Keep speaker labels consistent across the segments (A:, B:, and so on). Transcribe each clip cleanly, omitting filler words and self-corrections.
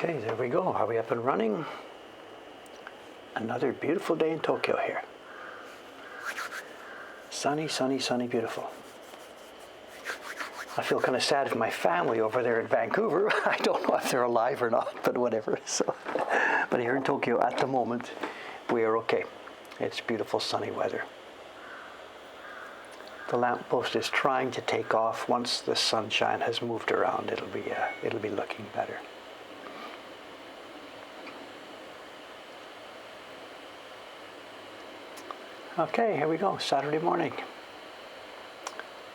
A: Okay, there we go. Are we up and running? Another beautiful day in Tokyo here. Sunny, sunny, sunny, beautiful. I feel kind of sad for my family over there in Vancouver. I don't know if they're alive or not, but whatever. So, but here in Tokyo at the moment, we are okay. It's beautiful sunny weather. The lamppost is trying to take off. Once the sunshine has moved around, it'll be looking better. Okay, here we go. Saturday morning.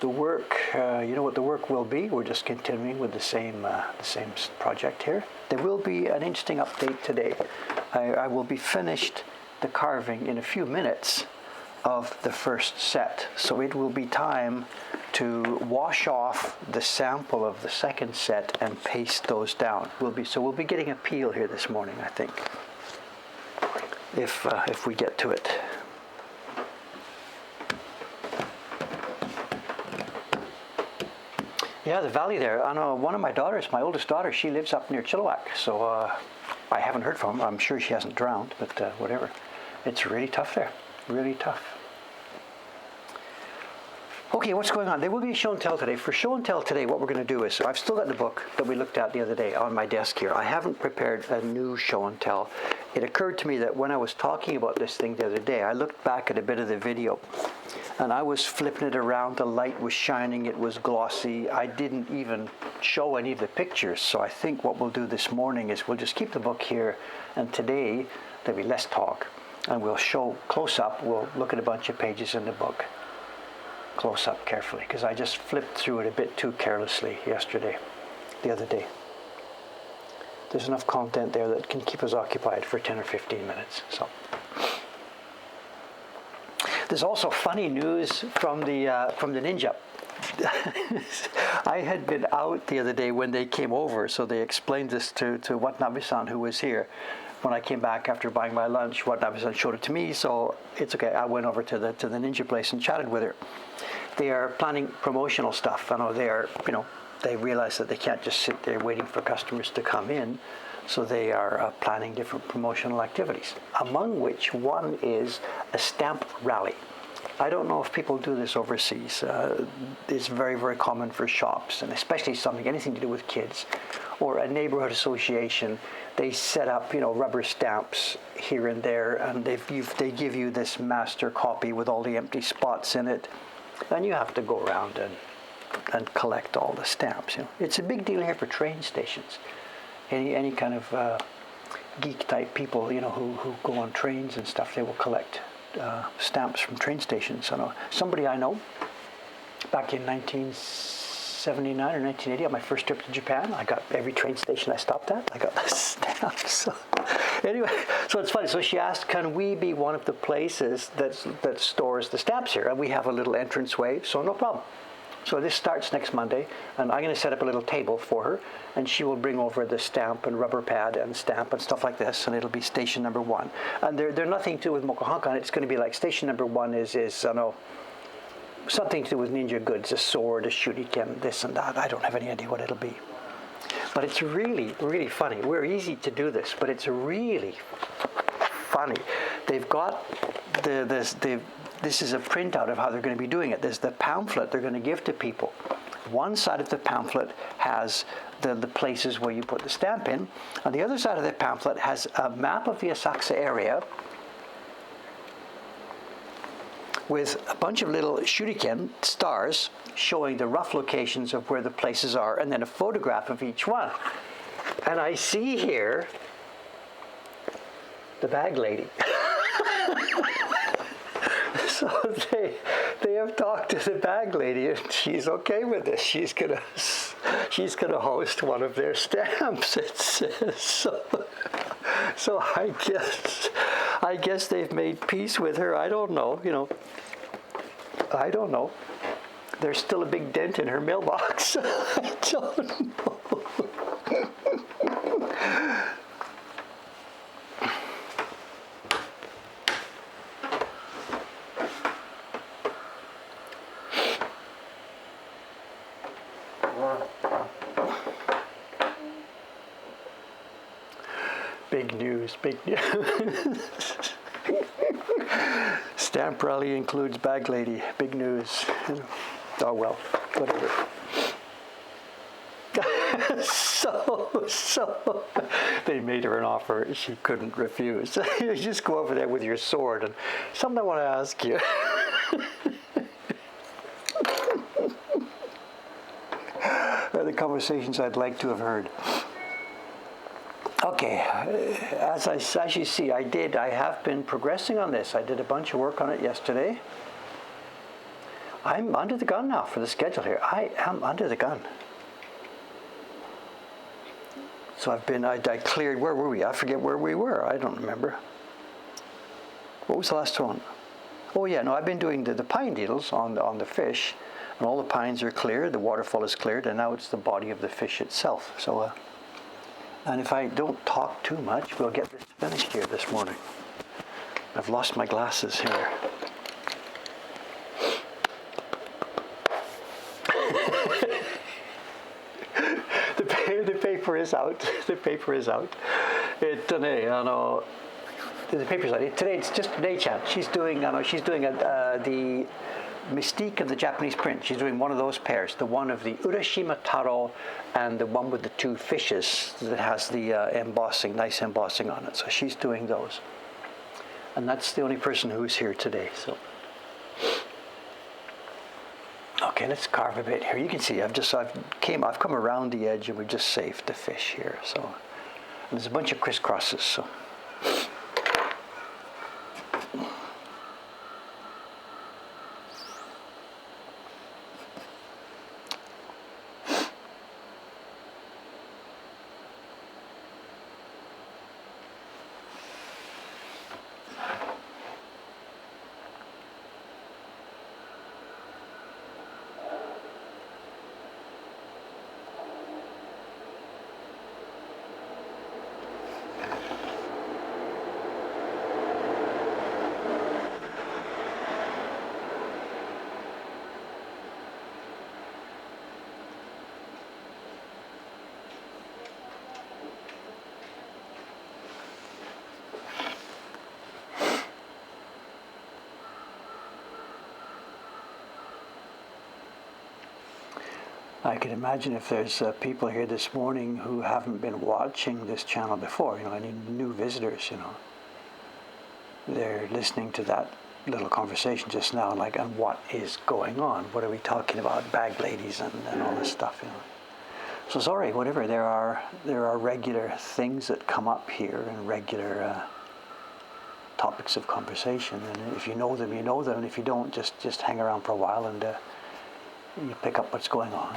A: The work, you know what the work will be. We're just continuing with the same project here. There will be an interesting update today. I will be finished the carving in a few minutes of the first set, so it will be time to wash off the sample of the second set and paste those down. We'll be getting a peel here this morning, I think, if we get to it. Yeah, the valley there. I know one of my daughters, my oldest daughter, she lives up near Chilliwack, so I haven't heard from her. I'm sure she hasn't drowned, but whatever. It's really tough there, really tough. Okay, what's going on? There will be a show and tell today. For show and tell today, what we're going to do is, I've still got the book that we looked at the other day on my desk here. I haven't prepared a new show and tell. It occurred to me that when I was talking about this thing the other day, I looked back at a bit of the video, and I was flipping it around. The light was shining. It was glossy. I didn't even show any of the pictures. So I think what we'll do this morning is we'll just keep the book here, and today there'll be less talk, and we'll show close up. We'll look at a bunch of pages in the book close up carefully, because I just flipped through it a bit too carelessly the other day. There's enough content there that can keep us occupied for 10 or 15 minutes. So there's also funny news from the ninja. I had been out the other day when they came over, so they explained this to Watanabe-san, who was here. When I came back after buying my lunch, Watanabe-san showed it to me, so it's okay. I went over to the ninja place and chatted with her. They are planning promotional stuff. I know they realize that they can't just sit there waiting for customers to come in, so they are planning different promotional activities, among which one is a stamp rally. I don't know if people do this overseas. It's very, very common for shops, and especially anything to do with kids, or a neighborhood association. They set up, rubber stamps here and there, and they give you this master copy with all the empty spots in it, and you have to go around and collect all the stamps. It's a big deal here for train stations. Any kind of geek type people, who go on trains and stuff, they will collect stamps from train stations. I know somebody I know back in 1979 or 1980 on my first trip to Japan, I got every train station I stopped at, I got the stamps. So anyway, so it's funny. So she asked, can we be one of the places that stores the stamps here? And we have a little entranceway, so no problem. So this starts next Monday, and I'm going to set up a little table for her, and she will bring over the stamp and rubber pad and stamp and stuff like this, and it'll be station number 1. And they're nothing to do with Mokuhankan. It's going to be like station number 1 is something to do with ninja goods, a sword, a shuriken, this and that. I don't have any idea what it'll be. But it's really, really funny. We're easy to do this, but it's really funny. They've got this is a printout of how they're going to be doing it. There's the pamphlet they're going to give to people. One side of the pamphlet has the places where you put the stamp in. On the other side of the pamphlet has a map of the Asakusa area with a bunch of little shuriken stars showing the rough locations of where the places are, and then a photograph of each one. And I see here the bag lady. So they have talked to the bag lady, and she's okay with this. She's gonna host one of their stamps. It says so. I guess they've made peace with her. I don't know. I don't know. There's still a big dent in her mailbox. I don't know. news, big news. Stamp rally includes bag lady, big news. Oh well, whatever. So they made her an offer she couldn't refuse. You just go over there with your sword and something I want to ask you. The conversations I'd like to have heard. Okay, as you see, I have been progressing on this. I did a bunch of work on it yesterday. I'm under the gun now for the schedule here. I am under the gun. So I cleared, where were we? I forget where we were. I don't remember. What was the last one? Oh yeah, no, I've been doing the pine needles on the fish, and all the pines are cleared, the waterfall is cleared, and now it's the body of the fish itself. So, and if I don't talk too much, we'll get this finished here this morning. I've lost my glasses here. The paper is out. The paper is out. Today, the paper's out. Today it's just Nei-chan. She's doing the Mystique of the Japanese print. She's doing one of those pairs, the one of the Urashima Taro and the one with the two fishes that has the embossing, nice embossing on it. So she's doing those. And that's the only person who's here today. So, okay, let's carve a bit here. You can see I've come around the edge and we've just saved the fish here. So, and there's a bunch of crisscrosses. So. I can imagine if there's people here this morning who haven't been watching this channel before, any new visitors, they're listening to that little conversation just now, like, and what is going on? What are we talking about? Bag ladies and all this stuff, So sorry, whatever. There are regular things that come up here and regular topics of conversation, and if you know them, you know them, and if you don't, just hang around for a while and you pick up what's going on.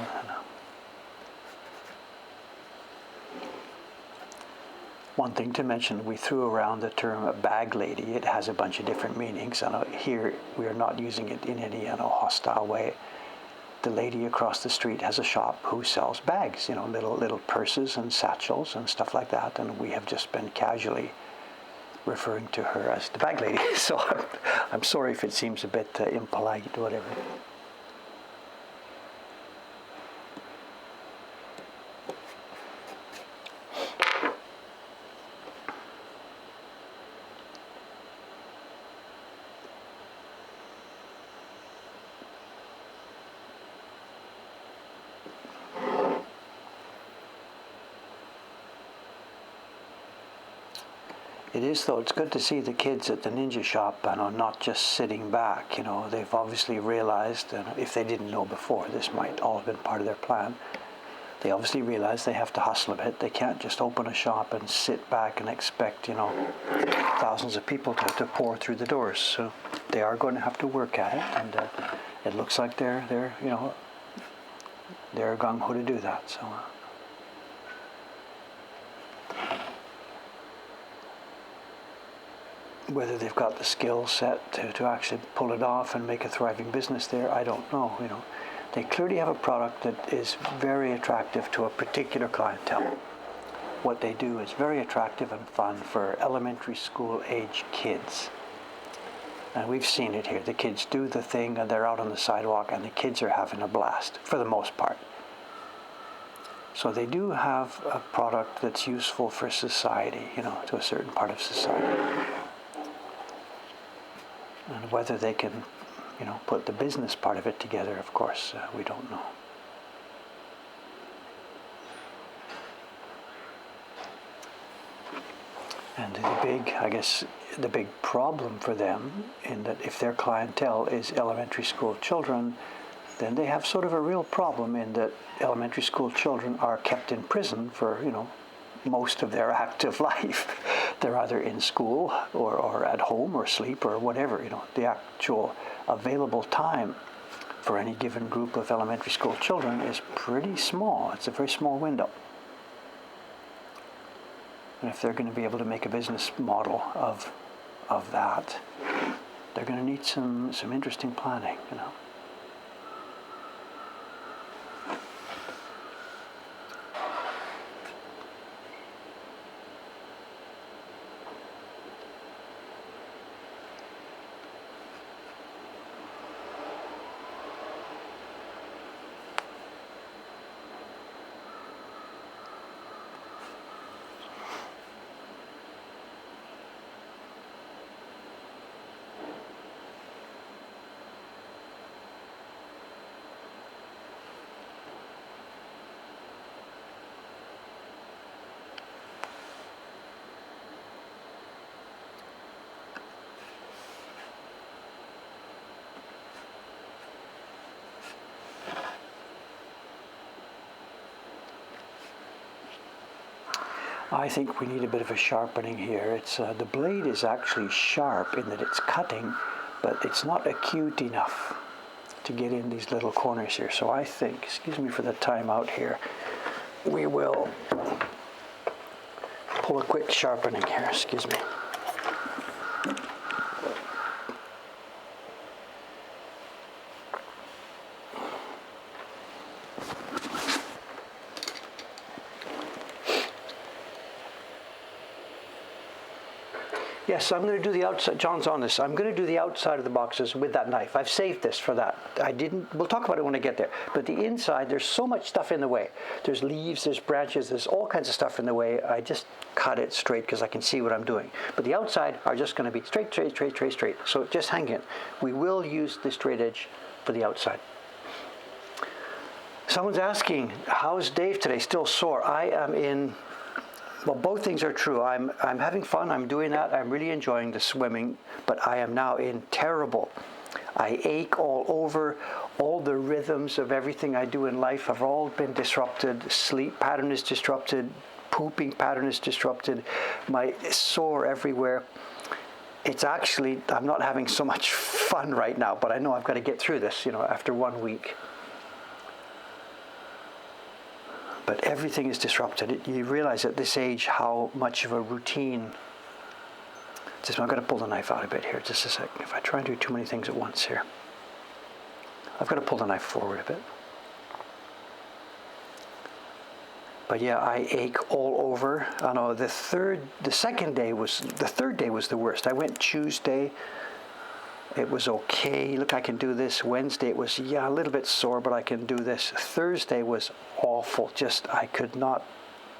A: One thing to mention, we threw around the term bag lady. It has a bunch of different meanings, and here we are not using it in any hostile way. The lady across the street has a shop who sells bags, little purses and satchels and stuff like that, and we have just been casually referring to her as the bag lady. So I'm sorry if it seems a bit impolite or whatever. It is, though. It's good to see the kids at the ninja shop, not just sitting back. They've obviously realized, if they didn't know before, this might all have been part of their plan. They obviously realize they have to hustle a bit. They can't just open a shop and sit back and expect, thousands of people to pour through the doors. So they are going to have to work at it, and it looks like they're gung-ho to do that. So. Whether they've got the skill set to actually pull it off and make a thriving business there, I don't know. They clearly have a product that is very attractive to a particular clientele. What they do is very attractive and fun for elementary school age kids. And we've seen it here. The kids do the thing and they're out on the sidewalk and the kids are having a blast, for the most part. So they do have a product that's useful for society, to a certain part of society. And whether they can, put the business part of it together, of course, we don't know. And the big problem for them, in that if their clientele is elementary school children, then they have sort of a real problem in that elementary school children are kept in prison for, most of their active life. They're either in school or at home or sleep or whatever, the actual available time for any given group of elementary school children is pretty small. It's a very small window. And if they're going to be able to make a business model of that, they're going to need some interesting planning, I think we need a bit of a sharpening here. It's the blade is actually sharp in that it's cutting, but it's not acute enough to get in these little corners here. So I think, excuse me for the time out here, we will pull a quick sharpening here. Excuse me. Yes, I'm going to do the outside. John's on this. I'm going to do the outside of the boxes with that knife. I've saved this for that. We'll talk about it when I get there. But the inside, there's so much stuff in the way. There's leaves, there's branches, there's all kinds of stuff in the way. I just cut it straight because I can see what I'm doing. But the outside are just going to be straight. So just hang in. We will use the straight edge for the outside. Someone's asking, how's Dave today? Still sore? I am in... Well, both things are true. I'm having fun. I'm doing that. I'm really enjoying the swimming, but I am now in terrible. I ache all over. All the rhythms of everything I do in life have all been disrupted. Sleep pattern is disrupted. Pooping pattern is disrupted. My sore everywhere. It's actually, I'm not having so much fun right now, but I know I've got to get through this, after 1 week. But everything is disrupted. You realize at this age how much of a routine. I'm going to pull the knife out a bit here, just a second. If I try and do too many things at once here, I've got to pull the knife forward a bit. But yeah, I ache all over. I know the third day was the worst. I went Tuesday. It was okay. Look, I can do this. Wednesday, it was, a little bit sore, but I can do this. Thursday was awful. I could not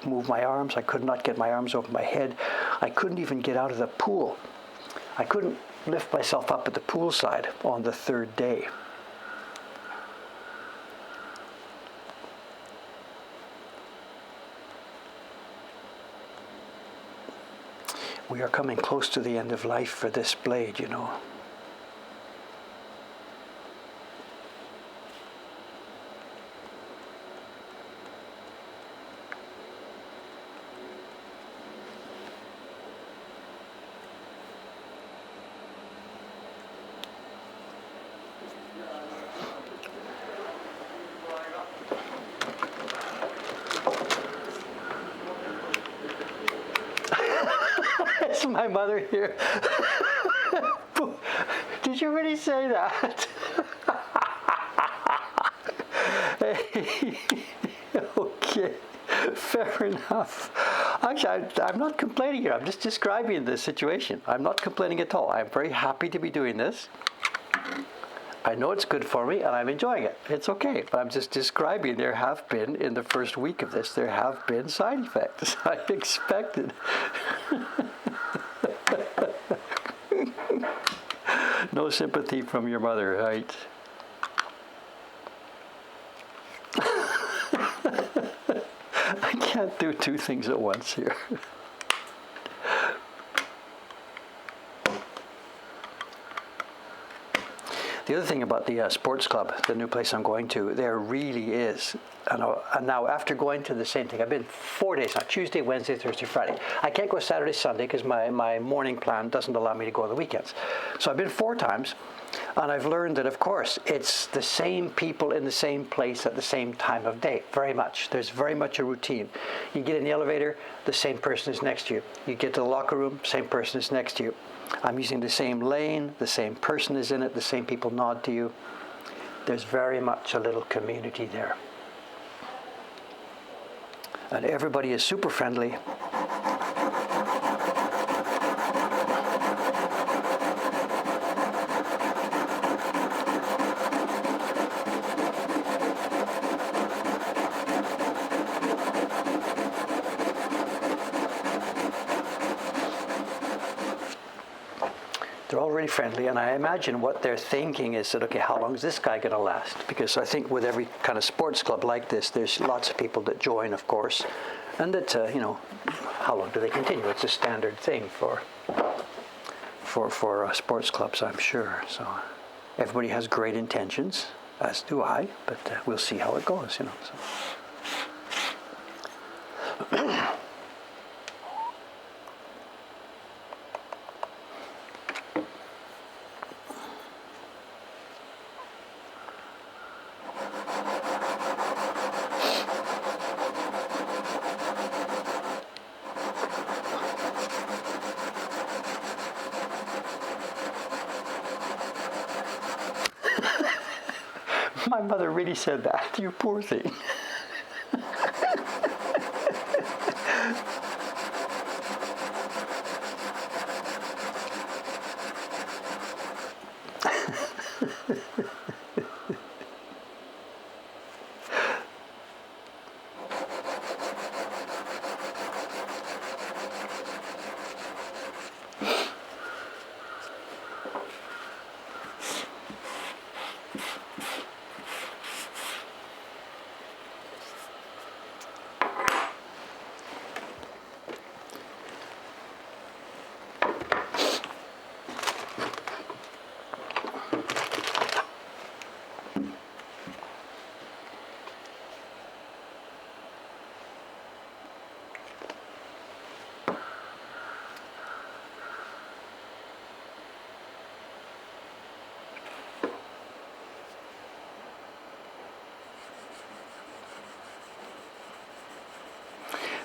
A: move my arms. I could not get my arms over my head. I couldn't even get out of the pool. I couldn't lift myself up at the poolside on the third day. We are coming close to the end of life for this blade, It's my mother here. Did you really say that? Okay, fair enough. Actually, I'm not complaining here. I'm just describing the situation. I'm not complaining at all. I'm very happy to be doing this. I know it's good for me and I'm enjoying it. It's okay. But I'm just describing there have been, in the first week of this, there have been side effects. I expected. No sympathy from your mother, right? I can't do two things at once here. The other thing about the sports club, the new place I'm going to, there really is, and now after going to the same thing, I've been 4 days now, Tuesday, Wednesday, Thursday, Friday. I can't go Saturday, Sunday because my morning plan doesn't allow me to go on the weekends. So I've been 4 times, and I've learned that, of course, it's the same people in the same place at the same time of day, very much. There's very much a routine. You get in the elevator, the same person is next to you. You get to the locker room, same person is next to you. I'm using the same lane, the same person is in it, the same people nod to you. There's very much a little community there. And everybody is super friendly. They're all really friendly, and I imagine what they're thinking is that, okay, how long is this guy going to last? Because I think with every kind of sports club like this, there's lots of people that join, of course, and that, how long do they continue? It's a standard thing for sports clubs, I'm sure. So everybody has great intentions, as do I, but we'll see how it goes, So. My mother really said that, you poor thing.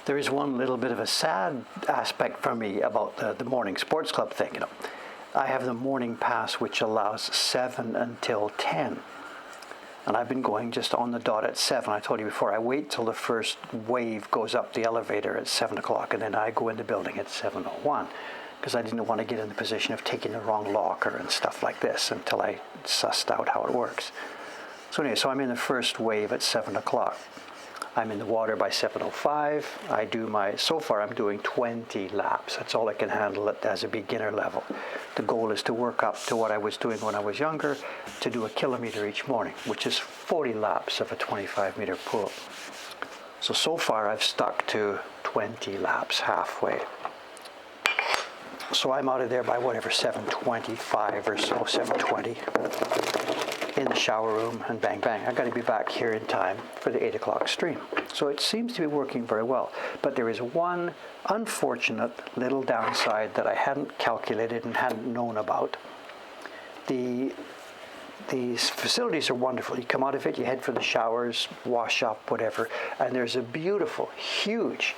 A: There is one little bit of a sad aspect for me about the morning sports club thing. I have the morning pass, which allows 7 until 10. And I've been going just on the dot at 7. I told you before, I wait till the first wave goes up the elevator at 7 o'clock, and then I go in the building at 7:01, because I didn't want to get in the position of taking the wrong locker and stuff like this until I sussed out how it works. So anyway, I'm in the first wave at 7 o'clock. I'm in the water by 7:05. So far I'm doing 20 laps. That's all I can handle as a beginner level. The goal is to work up to what I was doing when I was younger, to do 1 kilometer each morning, which is 40 laps of a 25-meter pool. So far I've stuck to 20 laps halfway. So I'm out of there by 7:25 or so, 7:20. In the shower room, and bang, bang. I've got to be back here in time for the 8 o'clock stream. So it seems to be working very well. But there is one unfortunate little downside that I hadn't calculated and hadn't known about. These facilities are wonderful. You come out of it, you head for the showers, wash up, whatever, and there's a beautiful, huge,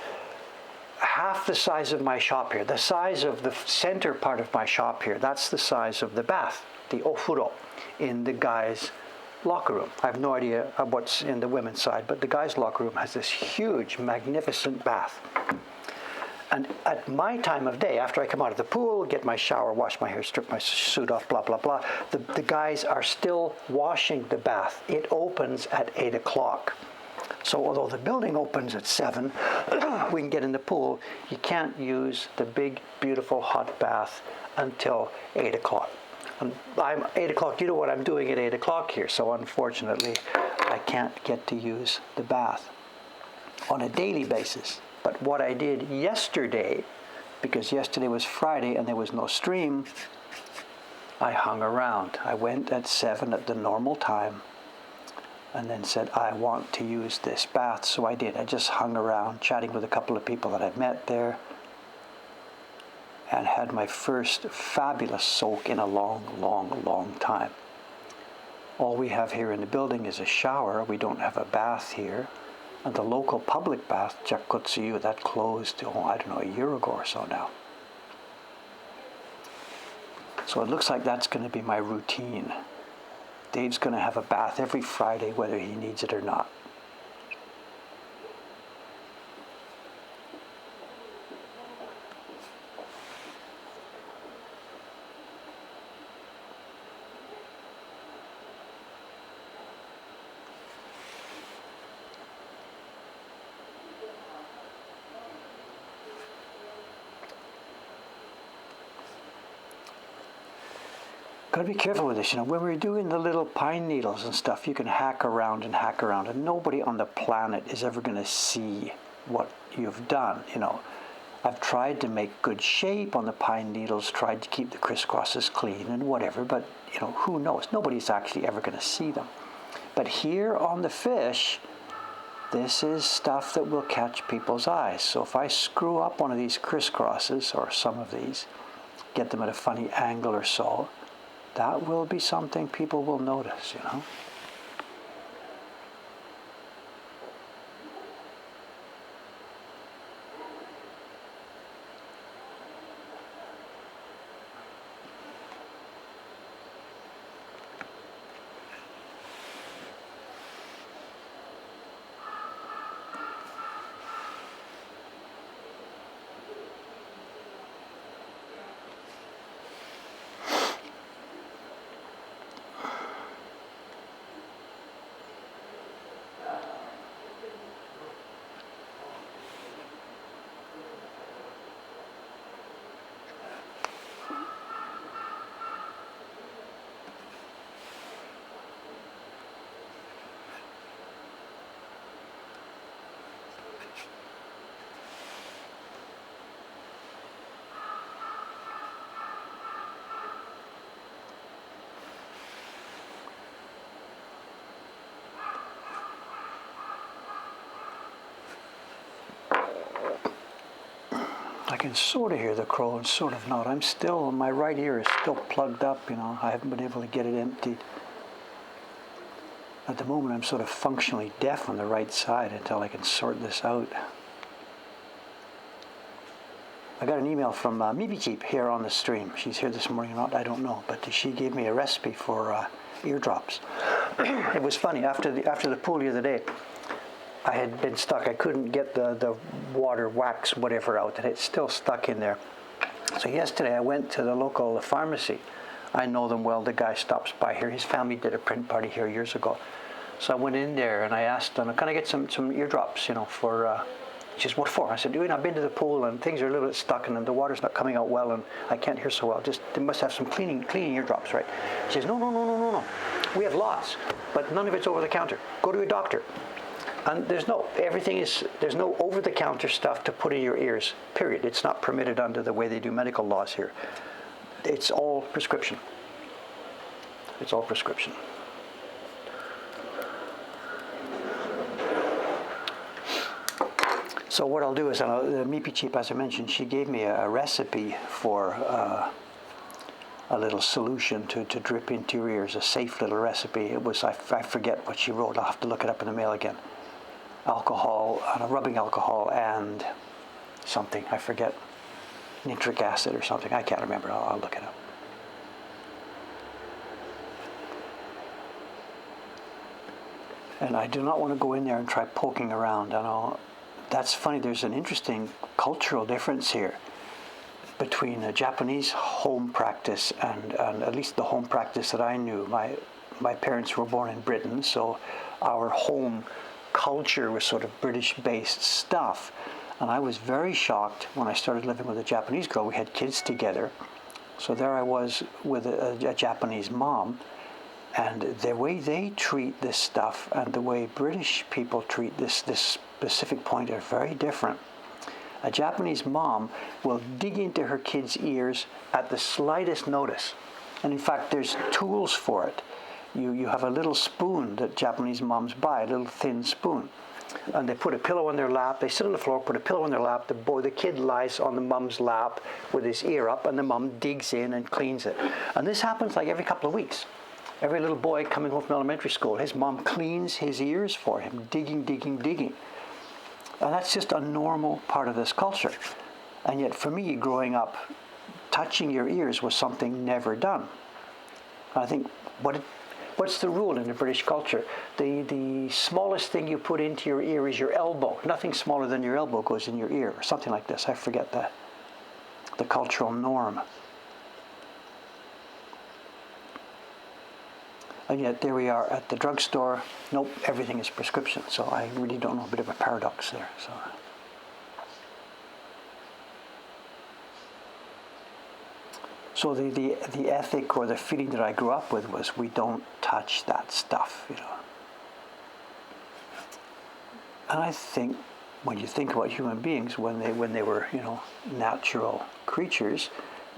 A: half the size of my shop here, the size of the center part of my shop here, that's the size of the bath, the ofuro, in the guys' locker room. I have no idea what's in the women's side, but the guys' locker room has this huge, magnificent bath. And at my time of day, after I come out of the pool, get my shower, wash my hair, strip my suit off, blah, blah, blah, the guys are still washing the bath. It opens at 8 o'clock. So although the building opens at 7, we can get in the pool, you can't use the big, beautiful hot bath until 8 o'clock. And I'm 8 o'clock, you know what I'm doing at 8 o'clock here, so unfortunately I can't get to use the bath on a daily basis. But what I did yesterday, because yesterday was Friday and there was no stream, I hung around. I went at 7 at the normal time and then said, I want to use this bath. So I did. I just hung around chatting with a couple of people that I'd met there and had my first fabulous soak in a long, long, long time. All we have here in the building is a shower. We don't have a bath here. And the local public bath, Jakutsuyu, that closed, I don't know, a year ago or so now. So it looks like that's going to be my routine. Dave's going to have a bath every Friday, whether he needs it or not. Got to be careful with this, when we're doing the little pine needles and stuff, you can hack around, and nobody on the planet is ever going to see what you've done, I've tried to make good shape on the pine needles, tried to keep the crisscrosses clean and whatever, but, who knows? Nobody's actually ever going to see them. But here on the fish, this is stuff that will catch people's eyes. So if I screw up one of these crisscrosses, or some of these, get them at a funny angle or so, that will be something people will notice, I can sort of hear the crow and sort of not. My right ear is still plugged up, I haven't been able to get it emptied. At the moment, I'm sort of functionally deaf on the right side until I can sort this out. I got an email from Mibicheep here on the stream. She's here this morning or not, I don't know, but she gave me a recipe for eardrops. It was funny, after the pool the other day, I had been stuck. I couldn't get the water, wax, whatever out, and it's still stuck in there. So yesterday I went to the local pharmacy. I know them well. The guy stops by here. His family did a print party here years ago. So I went in there and I asked them, can I get some eardrops, for... She says, what for? I said, I've been to the pool and things are a little bit stuck and the water's not coming out well and I can't hear so well. They must have some cleaning eardrops, right? She says, no. We have lots, but none of it's over the counter. Go to a doctor. And there's no over-the-counter stuff to put in your ears, period. It's not permitted under the way they do medical laws here. It's all prescription. It's all prescription. So what I'll do is, Mipichip, as I mentioned, she gave me a recipe for a little solution to drip into your ears, a safe little recipe. It was, I forget what she wrote. I'll have to look it up in the mail again. Alcohol, rubbing alcohol and something, I forget, nitric acid or something. I can't remember. I'll look it up. And I do not want to go in there and try poking around. I know that's funny. There's an interesting cultural difference here between a Japanese home practice and at least the home practice that I knew. My parents were born in Britain, so our home culture was sort of British-based stuff. And I was very shocked when I started living with a Japanese girl. We had kids together. So there I was with a Japanese mom. And the way they treat this stuff and the way British people treat this specific point are very different. A Japanese mom will dig into her kids' ears at the slightest notice. And in fact, there's tools for it. You have a little spoon that Japanese moms buy, a little thin spoon. And they put a pillow on their lap. They sit on the floor, put a pillow on their lap. The kid lies on the mom's lap with his ear up, and the mom digs in and cleans it. And this happens like every couple of weeks. Every little boy coming home from elementary school, his mom cleans his ears for him, digging, digging, digging. And that's just a normal part of this culture. And yet for me, growing up, touching your ears was something never done. I think, what's the rule in the British culture? The smallest thing you put into your ear is your elbow. Nothing smaller than your elbow goes in your ear, or something like this. I forget the cultural norm. And yet there we are at the drugstore. Nope, everything is prescription. So I really don't know, a bit of a paradox there. So the ethic or the feeling that I grew up with was we don't touch that stuff, And I think when you think about human beings, when they were, natural creatures,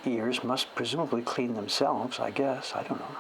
A: ears must presumably clean themselves, I guess. I don't know.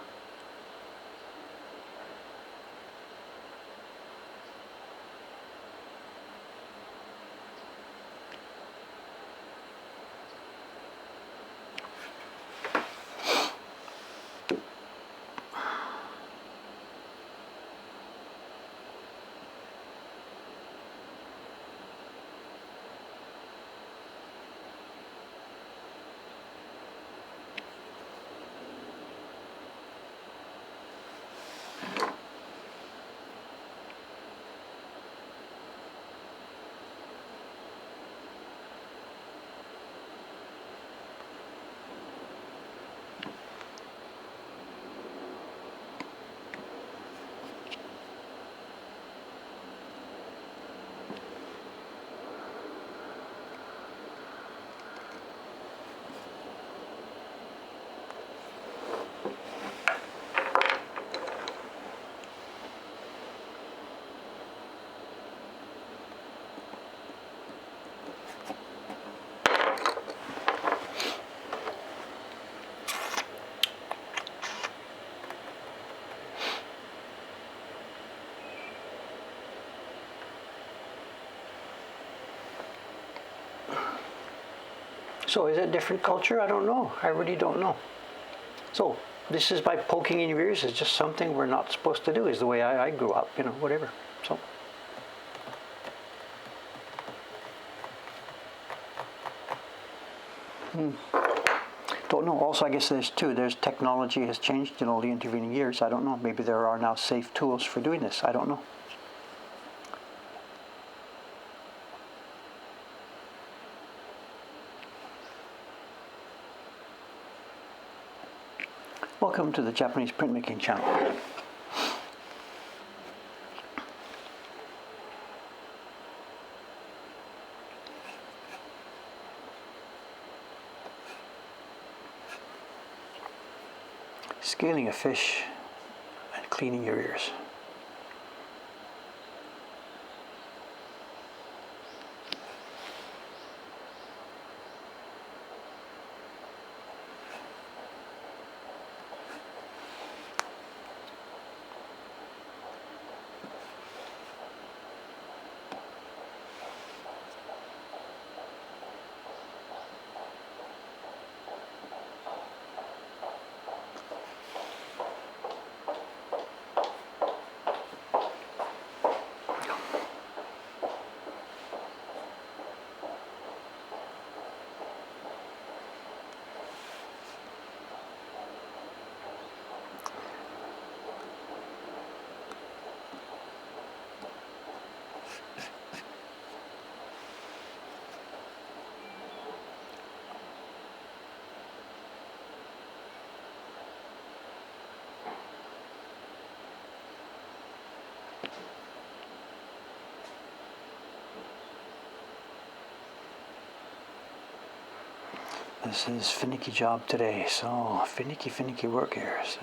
A: So is it a different culture? I don't know. I really don't know. So this is by poking in your ears is just something we're not supposed to do, is the way I grew up, whatever. So. Don't know. Also, I guess there's technology has changed in all the intervening years. I don't know. Maybe there are now safe tools for doing this. I don't know. Welcome to the Japanese printmaking channel. Scaling a fish and cleaning your ears. This is finicky job today, so finicky work here. So.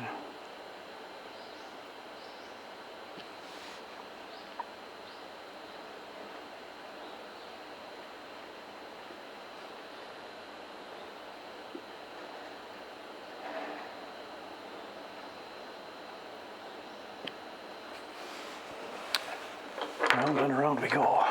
A: Round and around we go.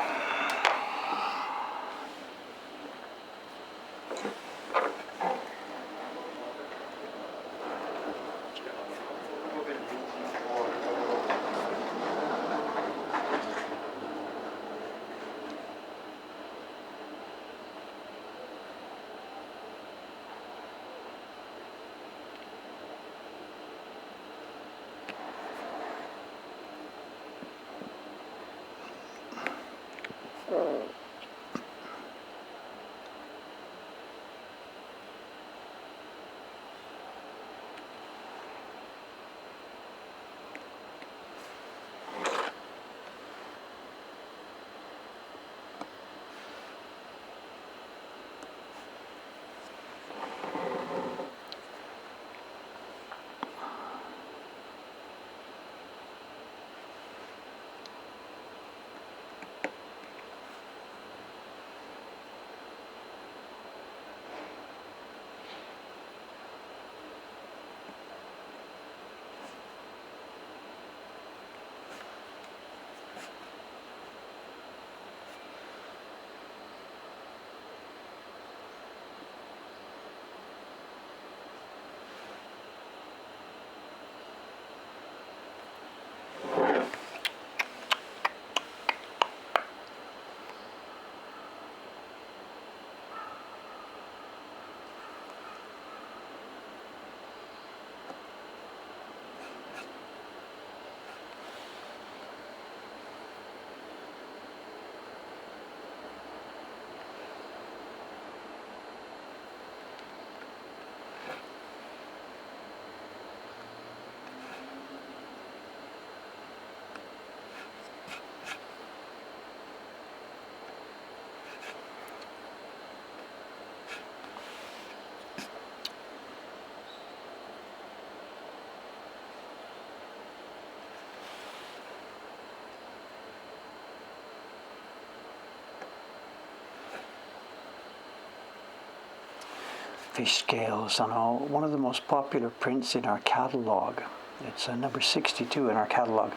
A: Fish scales on one of the most popular prints in our catalogue. It's number 62 in our catalogue.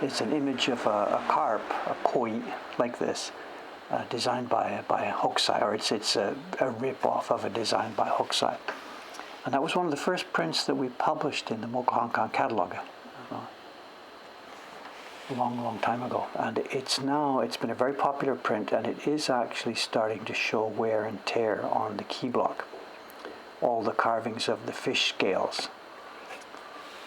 A: It's an image of a carp, a koi, like this, designed by Hokusai, or it's a rip-off of a design by Hokusai. And that was one of the first prints that we published in the Mokuhankan catalogue a long time ago. And it's been a very popular print, and it is actually starting to show wear and tear on the key block. All the carvings of the fish scales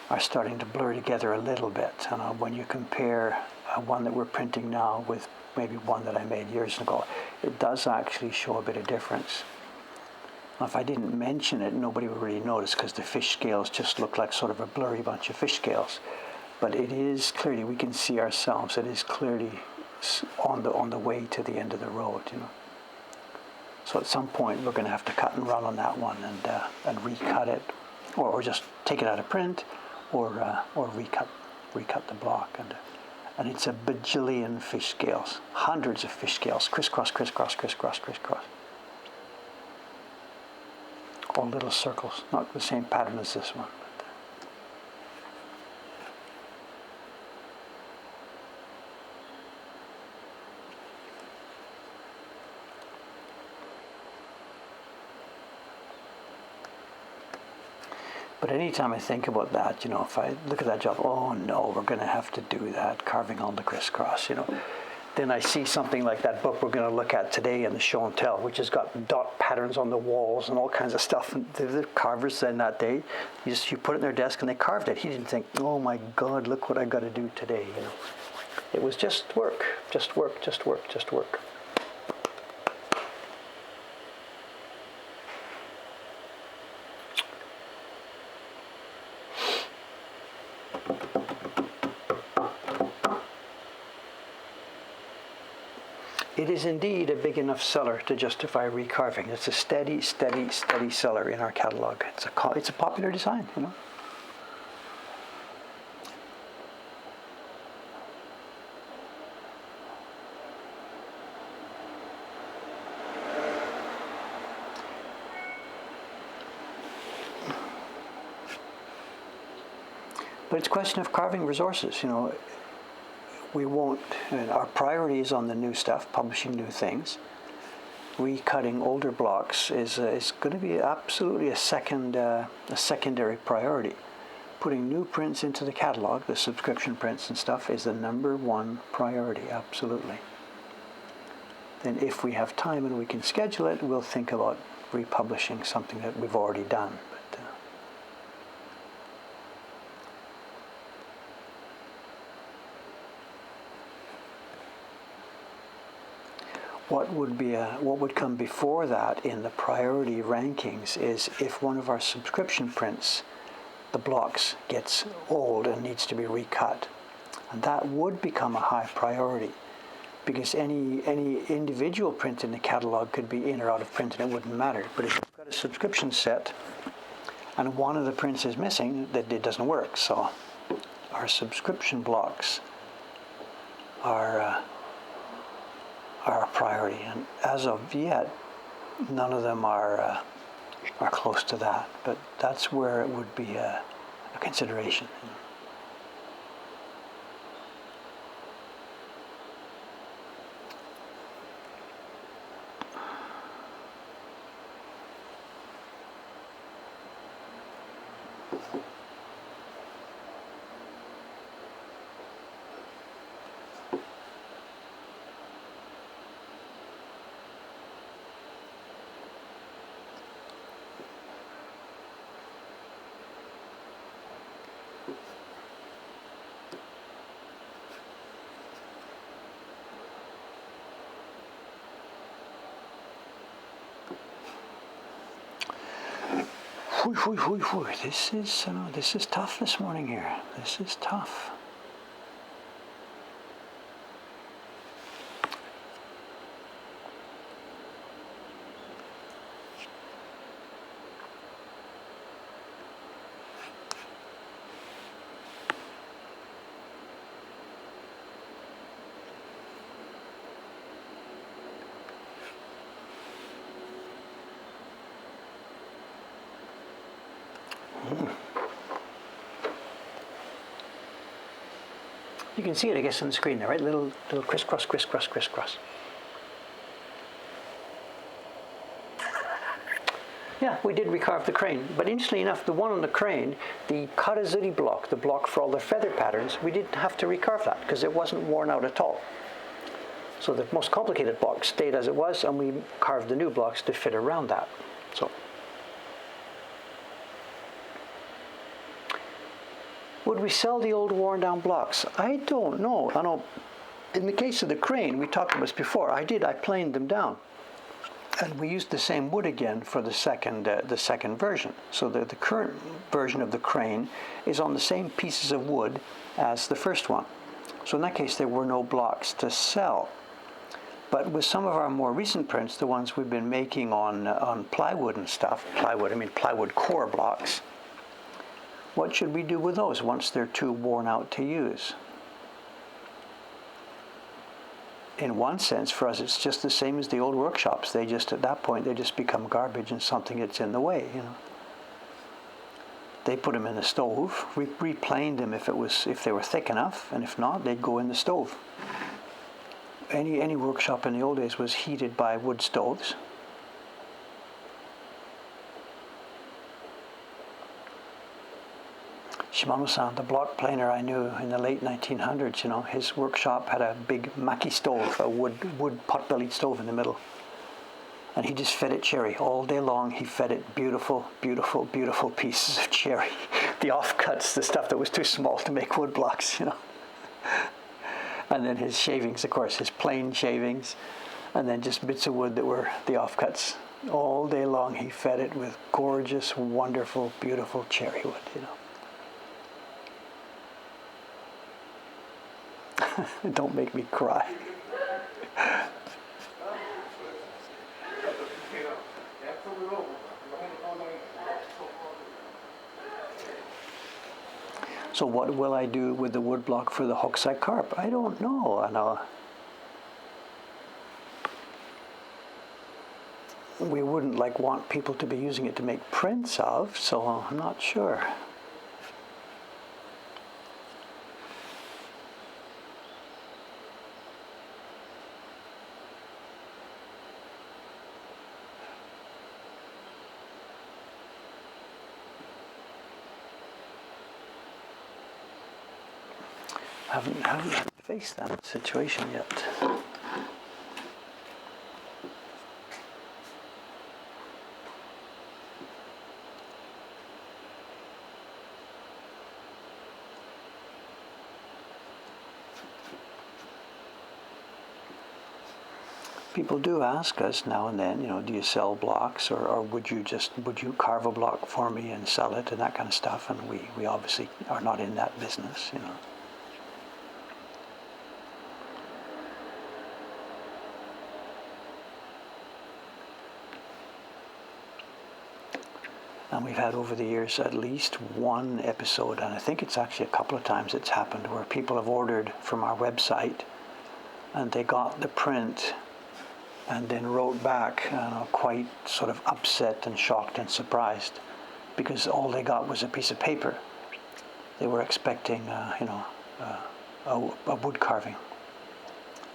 A: are starting to blur together a little bit. And when you compare one that we're printing now with maybe one that I made years ago, it does actually show a bit of difference. Now, if I didn't mention it, nobody would really notice, because the fish scales just look like sort of a blurry bunch of fish scales. But it is clearly, we can see ourselves, it is clearly on the way to the end of the road, you know. So at some point we're going to have to cut and run on that one and recut it, or just take it out of print, or recut the block. And it's a bajillion fish scales, hundreds of fish scales, crisscross, all little circles, not the same pattern as this one. But anytime I think about that, you know, if I look at that job, oh no, we're going to have to do that, carving on the crisscross, you know. Then I see something like that book we're going to look at today in the show and tell, which has got dot patterns on the walls and all kinds of stuff. And the carvers then that day, you put it in their desk and they carved it. He didn't think, oh my God, look what I got to do today, you know. It was just work. it is indeed a big enough seller to justify recarving. It's a steady, steady, steady seller in our catalog. It's a popular design, you know. But it's a question of carving resources, you know. We won't, our priority is on the new stuff, publishing new things. Recutting older blocks is going to be absolutely a secondary priority. Putting new prints into the catalog, the subscription prints and stuff, is the number one priority, absolutely. Then if we have time and we can schedule it, we'll think about republishing something that we've already done. What would come before that in the priority rankings is if one of our subscription prints, the blocks, gets old and needs to be recut. And that would become a high priority, because any individual print in the catalog could be in or out of print and it wouldn't matter. But if you've got a subscription set and one of the prints is missing, that it doesn't work. So our subscription blocks are a priority, and as of yet, none of them are close to that. But that's where it would be a consideration. This is tough this morning here. This is tough. You can see it, I guess, on the screen there, right? Little crisscross, crisscross, crisscross. Yeah, we did recarve the crane, but interestingly enough, the one on the crane, the karazuri block, the block for all the feather patterns, we didn't have to recarve that because it wasn't worn out at all. So the most complicated block stayed as it was, and we carved the new blocks to fit around that. So, would we sell the old worn down blocks? I don't know. I know in the case of the crane, we talked about this before, I planed them down. And we used the same wood again for the second version. So the current version of the crane is on the same pieces of wood as the first one. So in that case, there were no blocks to sell. But with some of our more recent prints, the ones we've been making on plywood and stuff, plywood core blocks, what should we do with those once they're too worn out to use? In one sense, for us, it's just the same as the old workshops. They just, at that point, they just become garbage and something that's in the way, you know. They put them in the stove, replaned them if they were thick enough, and if not, they'd go in the stove. Any workshop in the old days was heated by wood stoves. Shimano-san, the block planer I knew in the late 1900s, you know, his workshop had a big maki stove, a wood pot-bellied stove in the middle. And he just fed it cherry. All day long he fed it beautiful, beautiful, beautiful pieces of cherry. The offcuts, the stuff that was too small to make wood blocks, you know. And then his shavings, of course, his plain shavings, and then just bits of wood that were the offcuts. All day long he fed it with gorgeous, wonderful, beautiful cherry wood, you know. Don't make me cry. So what will I do with the woodblock for the Hokusai carp? I don't know. We wouldn't want people to be using it to make prints of, so I'm not sure. Haven't faced that situation yet. People do ask us now and then, do you sell blocks, or would you carve a block for me and sell it and that kind of stuff? And we obviously are not in that business, And we've had over the years at least one episode, and I think it's actually a couple of times it's happened, where people have ordered from our website and they got the print and then wrote back quite sort of upset and shocked and surprised, because all they got was a piece of paper. They were expecting a wood carving,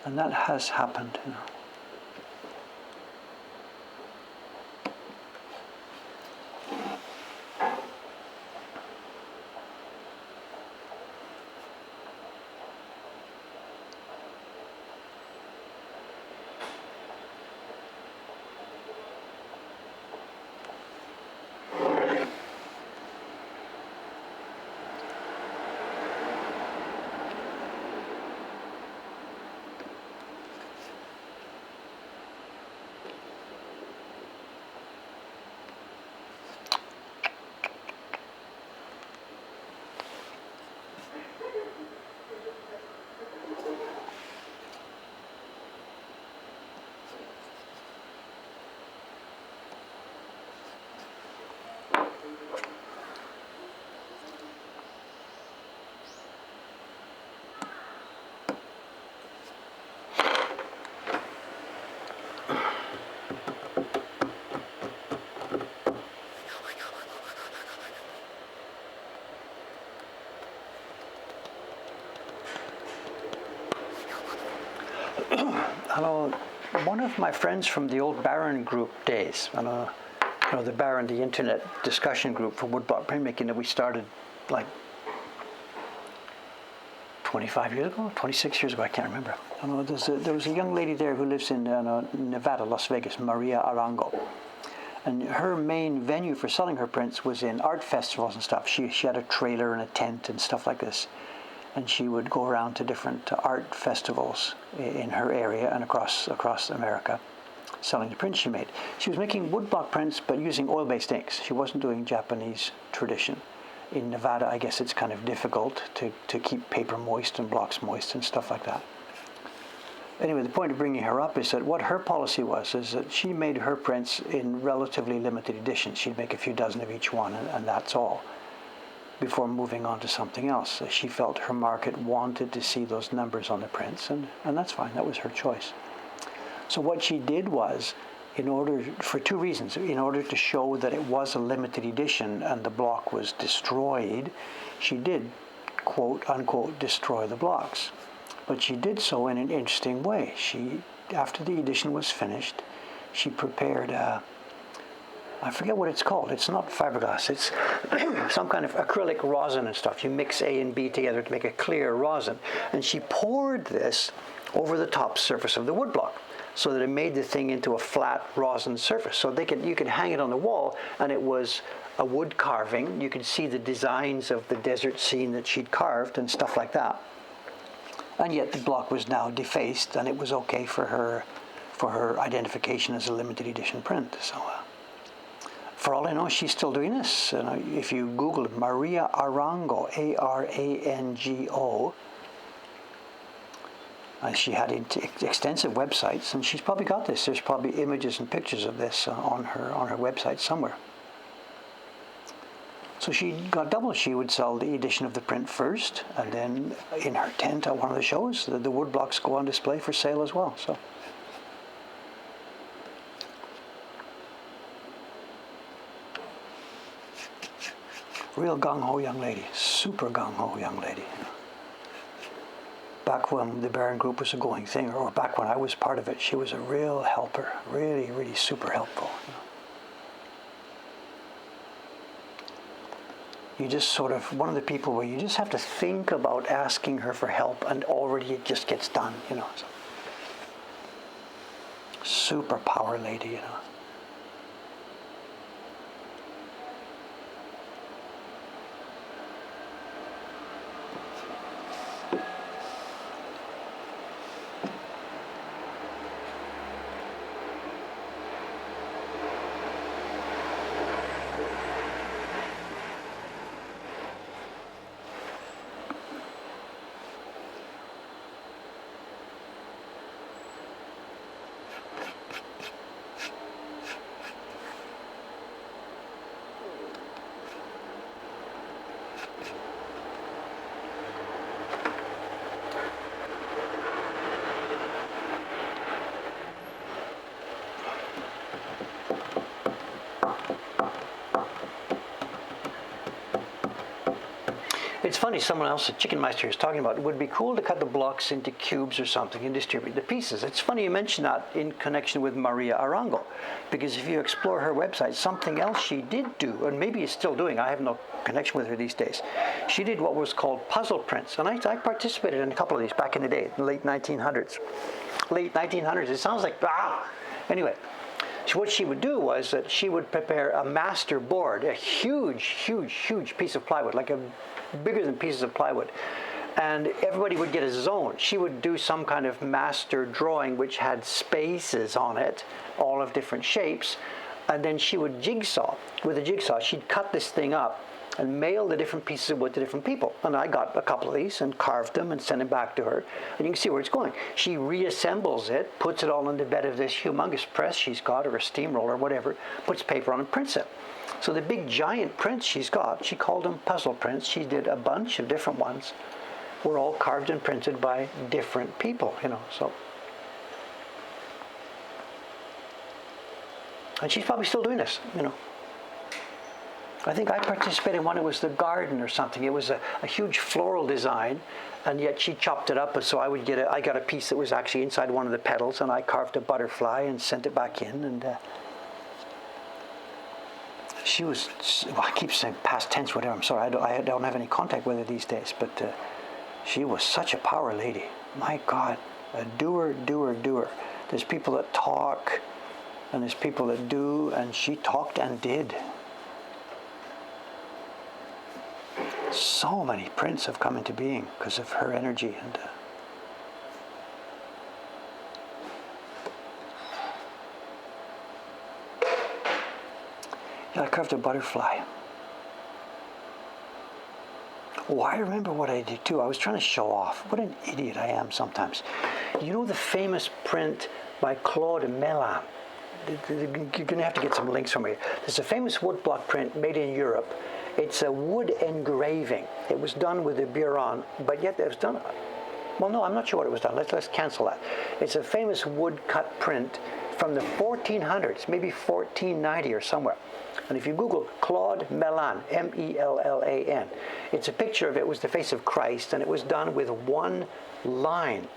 A: and that has happened. One of my friends from the old Baron group days, the Baron, the internet discussion group for woodblock printmaking that we started 25 years ago, 26 years ago, I can't remember. There was a young lady there who lives in Nevada, Las Vegas, Maria Arango. And her main venue for selling her prints was in art festivals and stuff. She had a trailer and a tent and stuff like this. And she would go around to different art festivals in her area and across America, selling the prints she made. She was making woodblock prints, but using oil-based inks. She wasn't doing Japanese tradition. In Nevada, I guess it's kind of difficult to keep paper moist and blocks moist and stuff like that. Anyway, the point of bringing her up is that what her policy was is that she made her prints in relatively limited editions. She'd make a few dozen of each one, and that's all, before moving on to something else. She felt her market wanted to see those numbers on the prints, and that's fine. That was her choice. So what she did was, for two reasons. In order to show that it was a limited edition and the block was destroyed, she did, quote unquote, destroy the blocks. But she did so in an interesting way. After the edition was finished, she prepared I forget what it's called. It's not fiberglass. It's some kind of acrylic rosin and stuff. You mix A and B together to make a clear rosin. And she poured this over the top surface of the woodblock so that it made the thing into a flat rosin surface. So you could hang it on the wall, and it was a wood carving. You could see the designs of the desert scene that she'd carved and stuff like that. And yet the block was now defaced, and it was okay for her identification as a limited edition print. So. For all I know, she's still doing this. If you Google Maria Arango, Arango, she had extensive websites, and she's probably got this. There's probably images and pictures of this on her website somewhere. So she got double. She would sell the edition of the print first, and then in her tent at one of the shows, the wood blocks go on display for sale as well. So. Real gung-ho young lady, super gung-ho young lady. Back when the Baron Group was a going thing, or back when I was part of it, she was a real helper, really, really super helpful. You just sort of, one of the people where you just have to think about asking her for help, and already it just gets done, So. Super power lady, It's funny, someone else, a Chicken Meister, is talking about it would be cool to cut the blocks into cubes or something and distribute the pieces. It's funny you mention that in connection with Maria Arango, because if you explore her website, something else she did do, and maybe is still doing, I have no connection with her these days, she did what was called puzzle prints, and I participated in a couple of these back in the day, in the late 1900s. Late 1900s, it sounds like, Anyway. So what she would do was that she would prepare a master board, a huge, huge, huge piece of plywood, bigger than pieces of plywood. And everybody would get a zone. She would do some kind of master drawing which had spaces on it, all of different shapes. And then she would jigsaw. With a jigsaw, she'd cut this thing up and mail the different pieces of wood to different people. And I got a couple of these and carved them and sent them back to her. And you can see where it's going. She reassembles it, puts it all in the bed of this humongous press she's got, or a steamroller, or whatever, puts paper on and prints it. So the big giant prints she's got, she called them puzzle prints. She did a bunch of different ones. Were all carved and printed by different people, so. And she's probably still doing this, I think I participated in one, it was the garden or something. It was a huge floral design, and yet she chopped it up, so I got a piece that was actually inside one of the petals, and I carved a butterfly and sent it back in, and she was, I keep saying past tense, whatever, I'm sorry, I don't have any contact with her these days, but she was such a power lady. My God, a doer. There's people that talk, and there's people that do, and she talked and did. So many prints have come into being because of her energy. And I carved a butterfly. Oh, I remember what I did too. I was trying to show off. What an idiot I am sometimes. You know the famous print by Claude Mellan? You're going to have to get some links from me. There's a famous woodblock print made in Europe. It's a wood engraving. It was done with a buron, but yet it was done. Well, no, I'm not sure what it was done. Let's cancel that. It's a famous woodcut print from the 1400s, maybe 1490 or somewhere. And if you Google Claude Mellan, M-E-L-L-A-N, it's a picture of it was the face of Christ, and it was done with one line.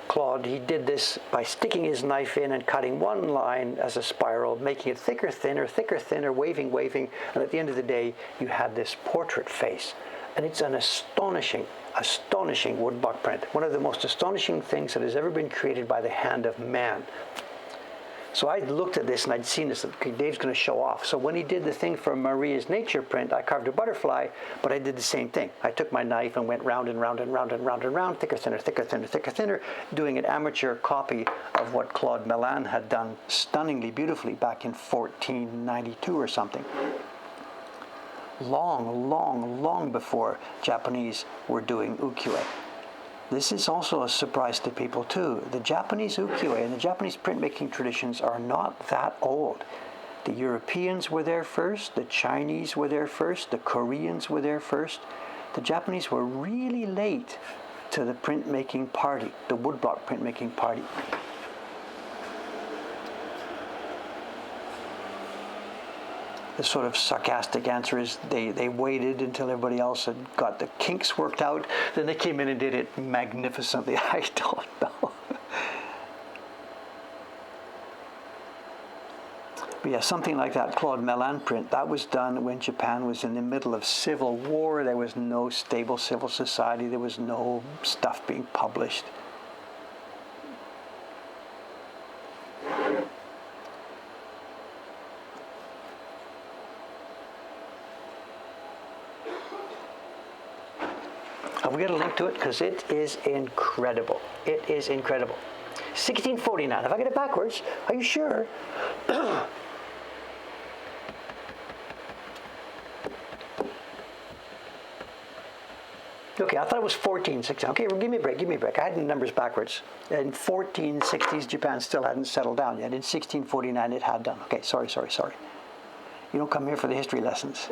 A: Claude, he did this by sticking his knife in and cutting one line as a spiral, making it thicker, thinner, waving, and at the end of the day, you had this portrait face. And it's an astonishing woodblock print. One of the most astonishing things that has ever been created by the hand of man. So I looked at this and I'd seen this, okay, Dave's going to show off. So when he did the thing for Maria's nature print, I carved a butterfly, but I did the same thing. I took my knife and went round and round, thicker, thinner, doing an amateur copy of what Claude Mellan had done stunningly beautifully back in 1492 or something. Long before Japanese were doing ukiyo-e. This is also a surprise to people too. The Japanese ukiyo-e and the Japanese printmaking traditions are not that old. The Europeans were there first, the Chinese were there first, the Koreans were there first. The Japanese were really late to the printmaking party, the woodblock printmaking party. The sort of sarcastic answer is they waited until everybody else had got the kinks worked out, then they came in and did it magnificently. I don't know. But yeah, something like that Claude Mellan print, that was done when Japan was in the middle of civil war. There was no stable civil society. There was no stuff being published. Have we got a link to it? Because it is incredible. It is incredible. 1649. Have I got it backwards? Are you sure? Okay, I thought it was 1460. Okay, well, give me a break. I had the numbers backwards. In 1460s, Japan still hadn't settled down yet. In 1649, it had done. Okay, sorry. You don't come here for the history lessons.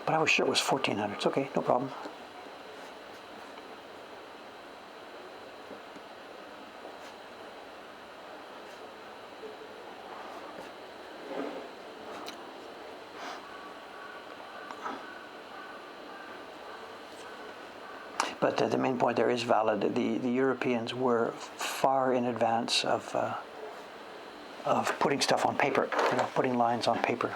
A: But I was sure it was 1400s. Okay, no problem. But the main point there is valid. The Europeans were far in advance of putting stuff on paper, putting lines on paper.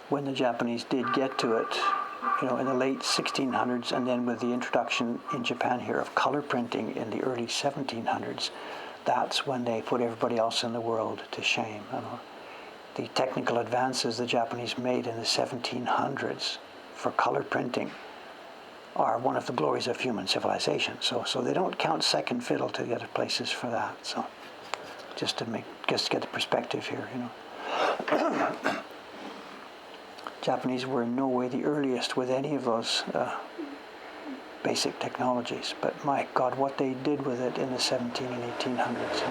A: When the Japanese did get to it, in the late 1600s, and then with the introduction in Japan here of color printing in the early 1700s, that's when they put everybody else in the world to shame. The technical advances the Japanese made in the 1700s for color printing are one of the glories of human civilization. So they don't count second fiddle to the other places for that. So just to get the perspective here, Japanese were in no way the earliest with any of those basic technologies. But my God, what they did with it in the 17 and 1800s.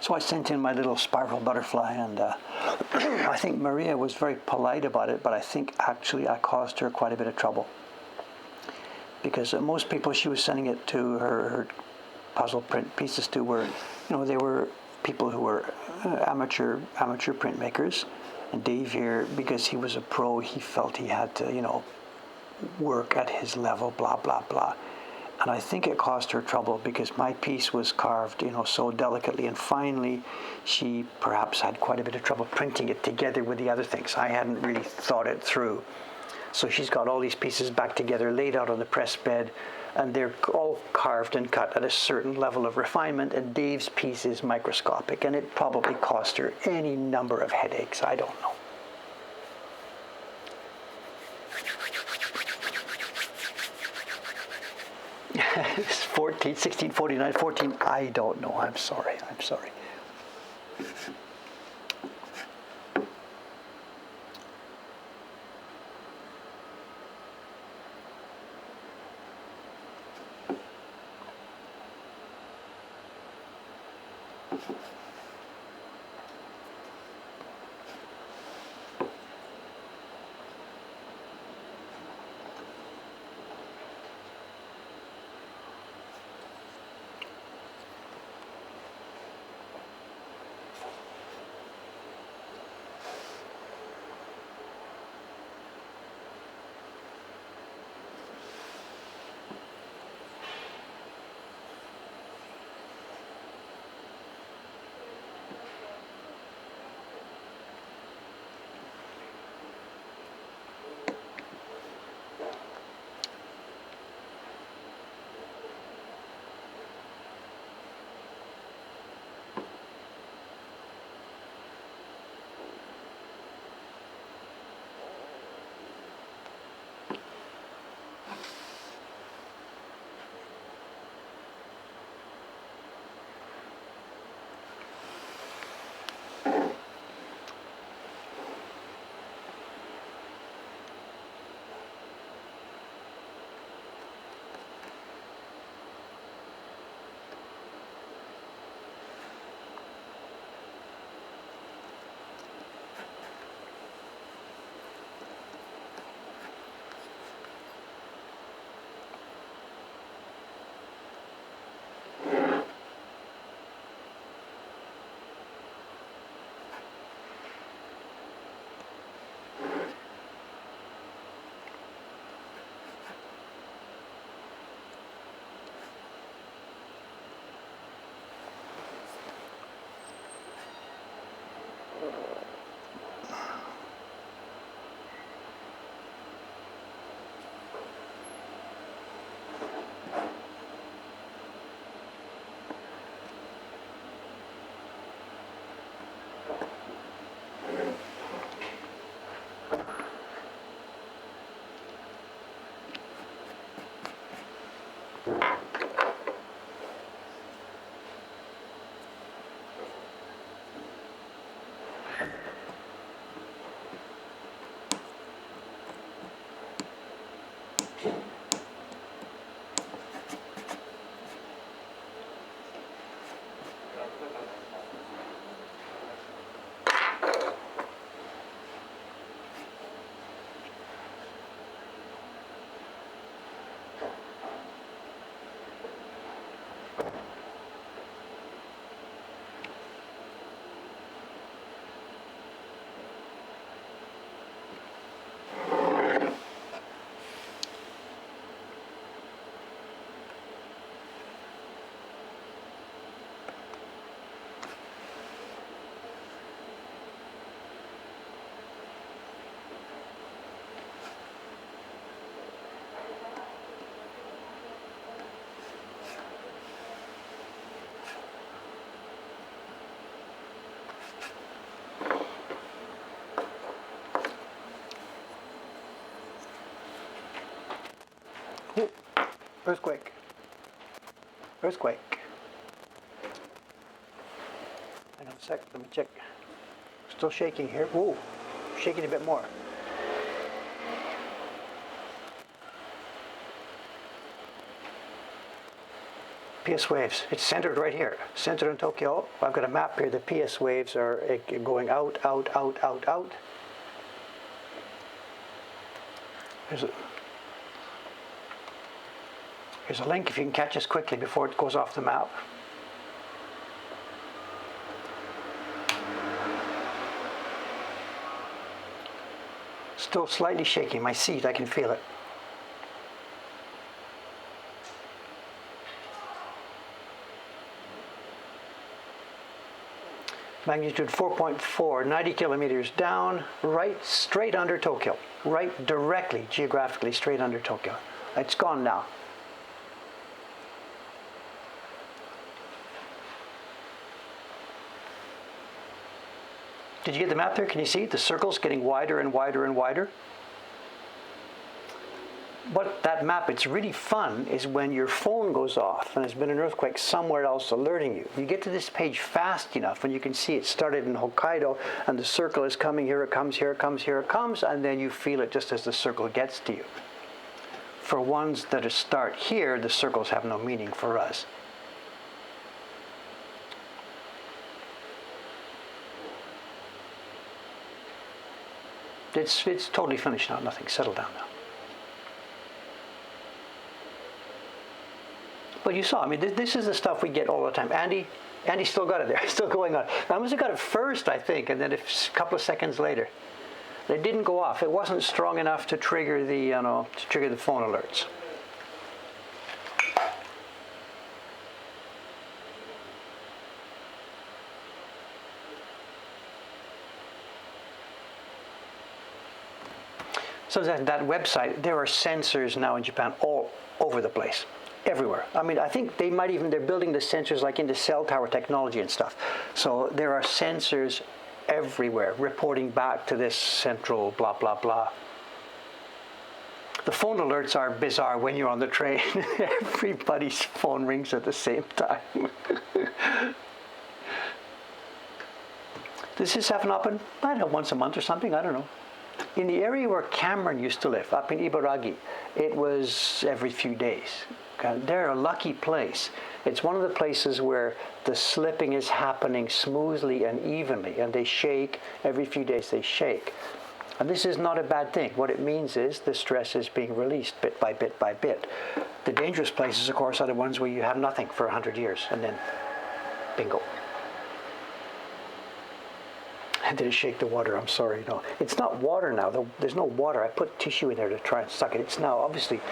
A: So I sent in my little spiral butterfly, and I think Maria was very polite about it, but I think actually I caused her quite a bit of trouble. Because most people she was sending it to, her puzzle print pieces to, were, they were people who were amateur printmakers. And Dave here, because he was a pro, he felt he had to, work at his level, blah, blah, blah. And I think it caused her trouble because my piece was carved, so delicately. And finally, she perhaps had quite a bit of trouble printing it together with the other things. I hadn't really thought it through. So she's got all these pieces back together, laid out on the press bed, and they're all carved and cut at a certain level of refinement. And Dave's piece is microscopic, and it probably cost her any number of headaches. I don't know. It's 1649, 14, I don't know. I'm sorry. Ooh, earthquake. Earthquake. Hang on a sec, let me check. Still shaking here. Ooh, shaking a bit more. PS waves, it's centered right here, centered in Tokyo. I've got a map here. The PS waves are going out, out, out, out, out. Here's a link if you can catch us quickly before it goes off the map. Still slightly shaking. My seat, I can feel it. Magnitude 4.4, 90 kilometers down, right straight under Tokyo. Right directly, geographically, straight under Tokyo. It's gone now. Did you get the map there? Can you see the circles getting wider and wider and wider? What that map, it's really fun, is when your phone goes off and there's been an earthquake somewhere else alerting you. You get to this page fast enough and you can see it started in Hokkaido and the circle is coming, here it comes, here it comes, here it comes, and then you feel it just as the circle gets to you. For ones that start here, the circles have no meaning for us. It's totally finished now, nothing, settled down now. But you saw, I mean, this is the stuff we get all the time. Andy still got it there, still going on. I must have got it first, I think, and then a couple of seconds later. It didn't go off. It wasn't strong enough to trigger the, the phone alerts. So that website, there are sensors now in Japan all over the place, everywhere. I mean, I think they're building the sensors like into cell tower technology and stuff. So there are sensors everywhere reporting back to this central blah, blah, blah. The phone alerts are bizarre when you're on the train. Everybody's phone rings at the same time. Does this happen, I don't know, once a month or something? I don't know. In the area where Cameron used to live, up in Ibaraki, it was every few days. They're a lucky place. It's one of the places where the slipping is happening smoothly and evenly, and they shake. Every few days they shake. And this is not a bad thing. What it means is the stress is being released bit by bit by bit. The dangerous places, of course, are the ones where you have nothing for 100 years, and then bingo. Did it shake the water? I'm sorry. No, it's not water now. There's no water. I put tissue in there to try and suck it. It's now obviously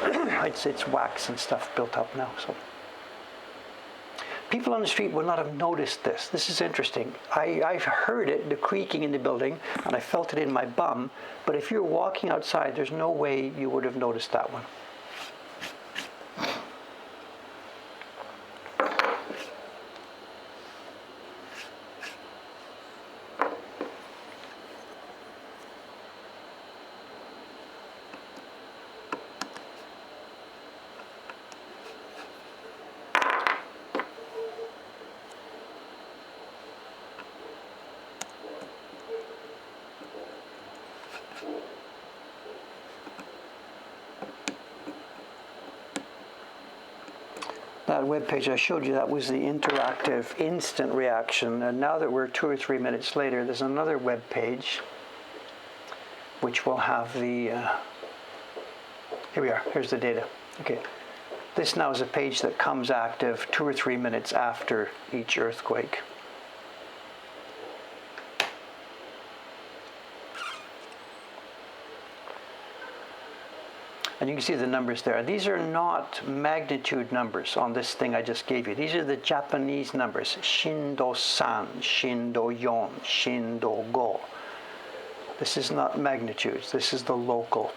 A: it's wax and stuff built up now. So people on the street will not have noticed this. This is interesting. I've heard it, the creaking in the building, and I felt it in my bum. But if you're walking outside, there's no way you would have noticed that one. That web page I showed you, that was the interactive instant reaction. And now that we're 2 or 3 minutes later, there's another web page which will have the, here we are, here's the data. Okay, this now is a page that comes active 2 or 3 minutes after each earthquake. And you can see the numbers there. These are not magnitude numbers on this thing I just gave you. These are the Japanese numbers. Shindo-san, Shindo-yon, Shindo-go. This is not magnitudes. This is the local.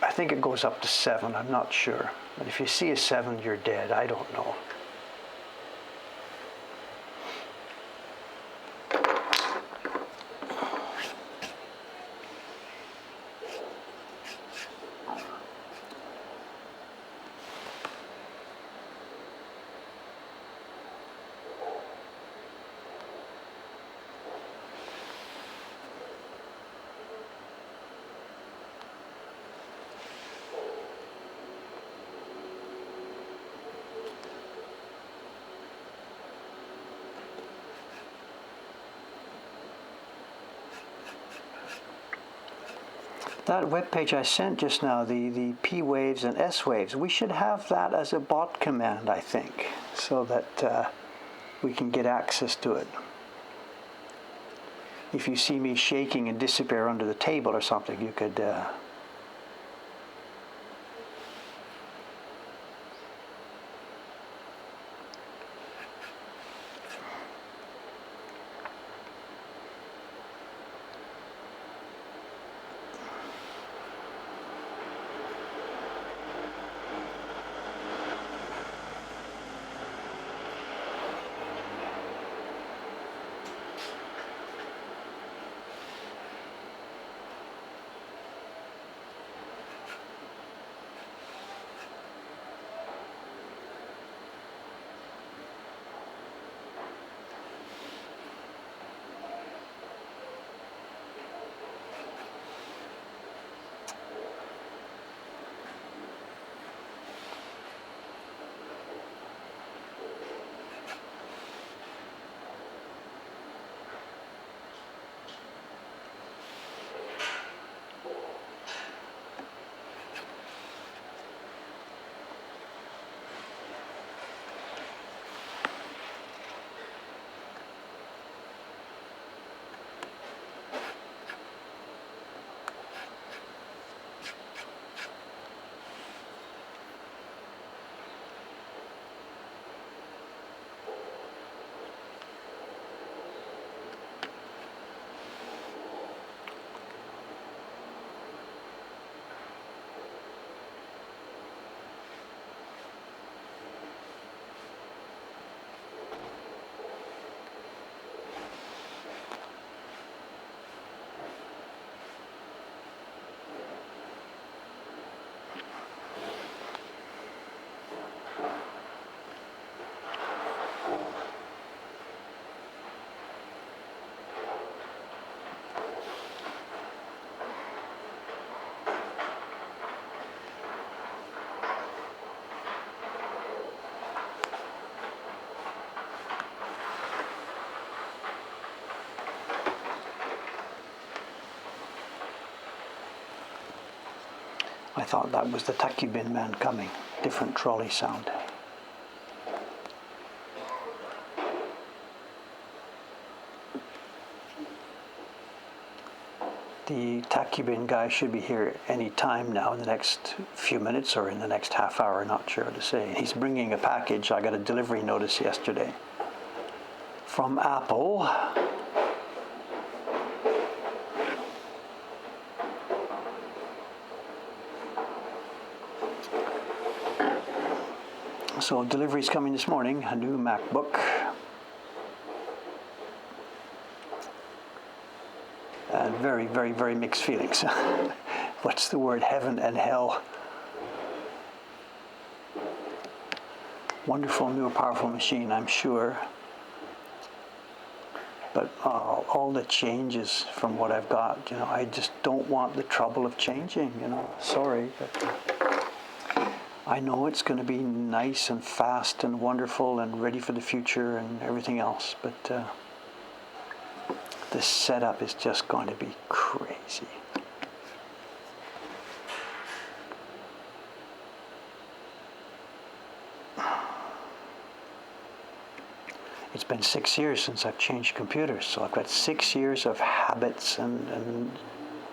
A: I think it goes up to 7. I'm not sure. But if you see a 7, you're dead. I don't know. That web page I sent just now, the P waves and S waves, we should have that as a bot command, I think, so that we can get access to it. If you see me shaking and disappear under the table or something, you could I thought that was the tacky bin man coming. Different trolley sound. The tacky bin guy should be here any time now in the next few minutes or in the next half hour, not sure to say. He's bringing a package. I got a delivery notice yesterday from Apple. So delivery's coming this morning, a new MacBook. And very, very, very mixed feelings. What's the word? Heaven and hell. Wonderful, new, powerful machine, I'm sure. But all the changes from what I've got, I just don't want the trouble of changing, Sorry, but I know it's going to be nice and fast and wonderful and ready for the future and everything else, but this setup is just going to be crazy. It's been 6 years since I've changed computers, so I've got 6 years of habits and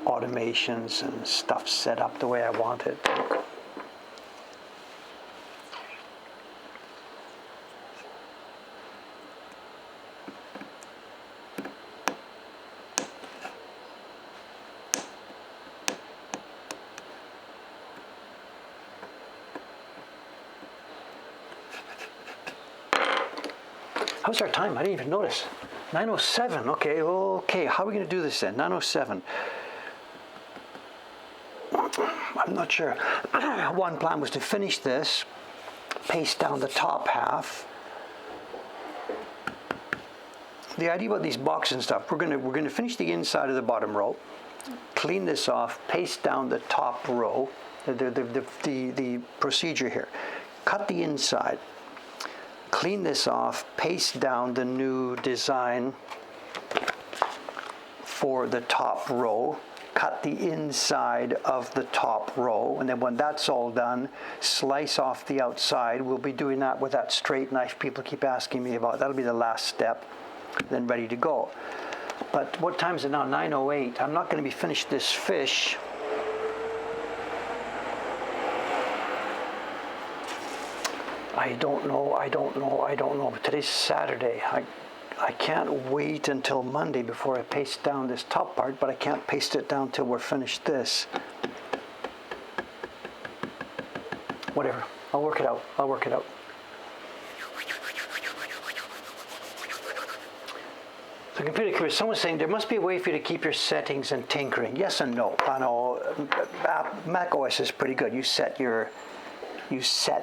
A: automations and stuff set up the way I want it. How's our time? I didn't even notice. 9:07. Okay. How are we going to do this then? 9:07. I'm not sure. One plan was to finish this, paste down the top half. The idea about these boxes and stuff, we're going to finish the inside of the bottom row, clean this off, paste down the top row. The procedure here. Cut the inside. Clean this off, paste down the new design for the top row, cut the inside of the top row, and then when that's all done, slice off the outside. We'll be doing that with that straight knife people keep asking me about. That'll be the last step, then ready to go. But what time is it now? 9:08. I'm not going to be finished this fish. I don't know. But today's Saturday. I can't wait until Monday before I paste down this top part, but I can't paste it down till we're finished this. Whatever. I'll work it out. The computer, someone's saying there must be a way for you to keep your settings and tinkering. Yes and no. I know Mac OS is pretty good. You set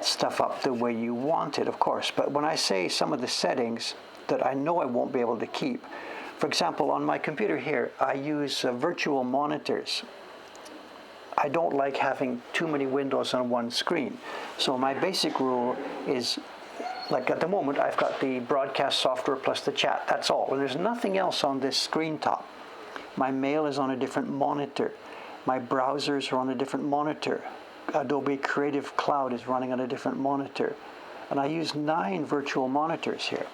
A: stuff up the way you want it, of course. But when I say some of the settings that I know I won't be able to keep, for example, on my computer here, I use virtual monitors. I don't like having too many windows on one screen. So my basic rule is, like at the moment, I've got the broadcast software plus the chat. That's all. And there's nothing else on this screen top. My mail is on a different monitor. My browsers are on a different monitor. Adobe Creative Cloud is running on a different monitor. And I use 9 virtual monitors here.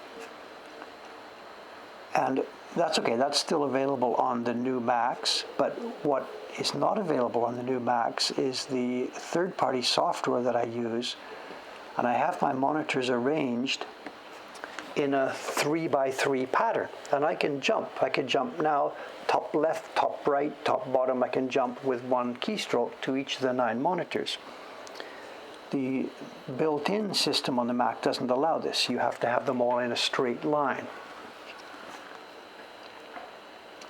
A: And that's okay. That's still available on the new Macs. But what is not available on the new Macs is the third-party software that I use. And I have my monitors arranged in a 3x3 pattern. And I can jump. I can jump now top left, top right, top bottom. I can jump with one keystroke to each of the 9 monitors. The built-in system on the Mac doesn't allow this. You have to have them all in a straight line.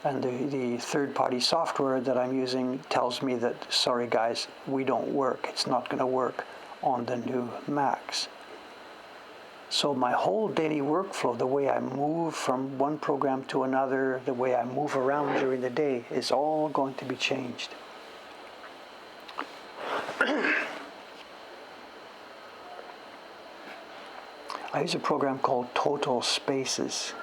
A: And the third-party software that I'm using tells me that, sorry guys, we don't work. It's not going to work on the new Macs. So my whole daily workflow, the way I move from one program to another, the way I move around during the day, is all going to be changed. I use a program called Total Spaces.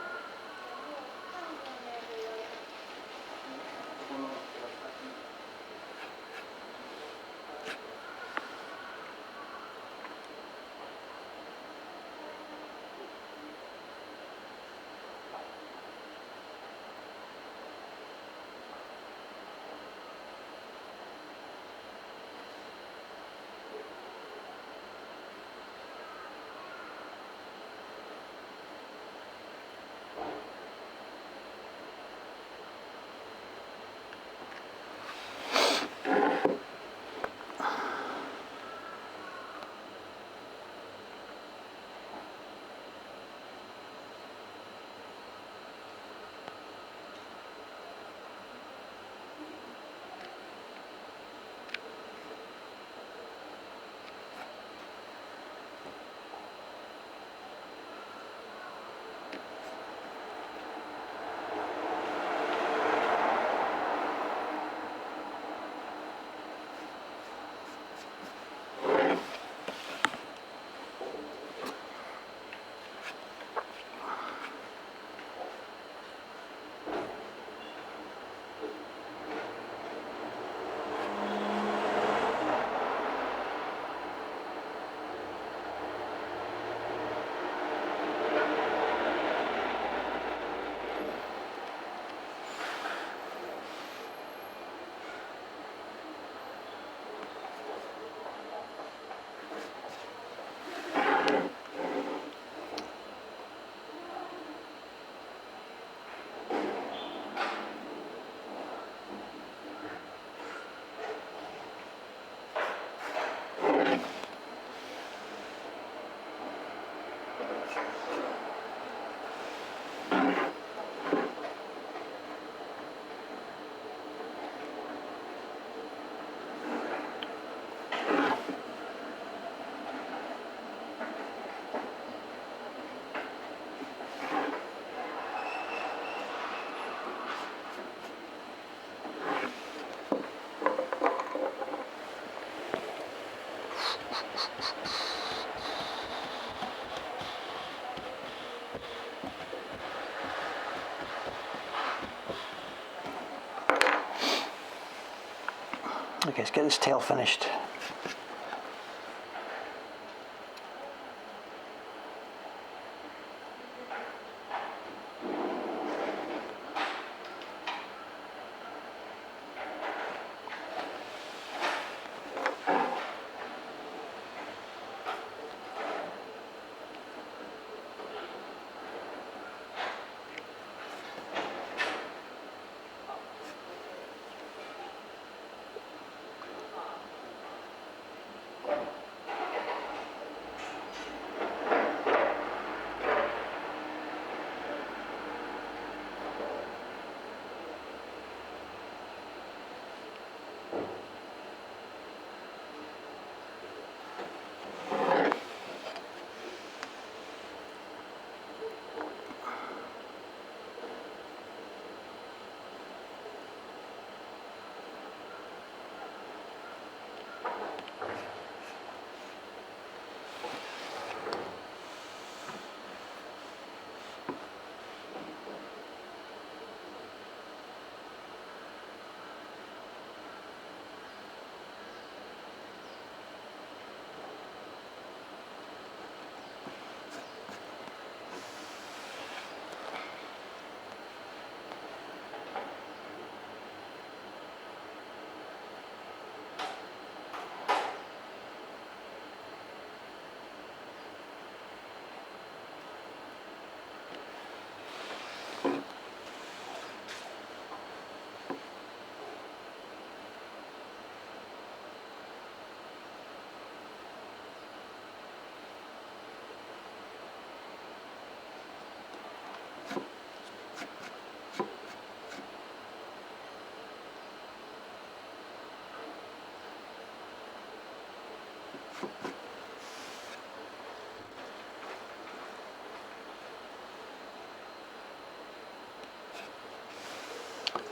A: Okay, let's get this tail finished.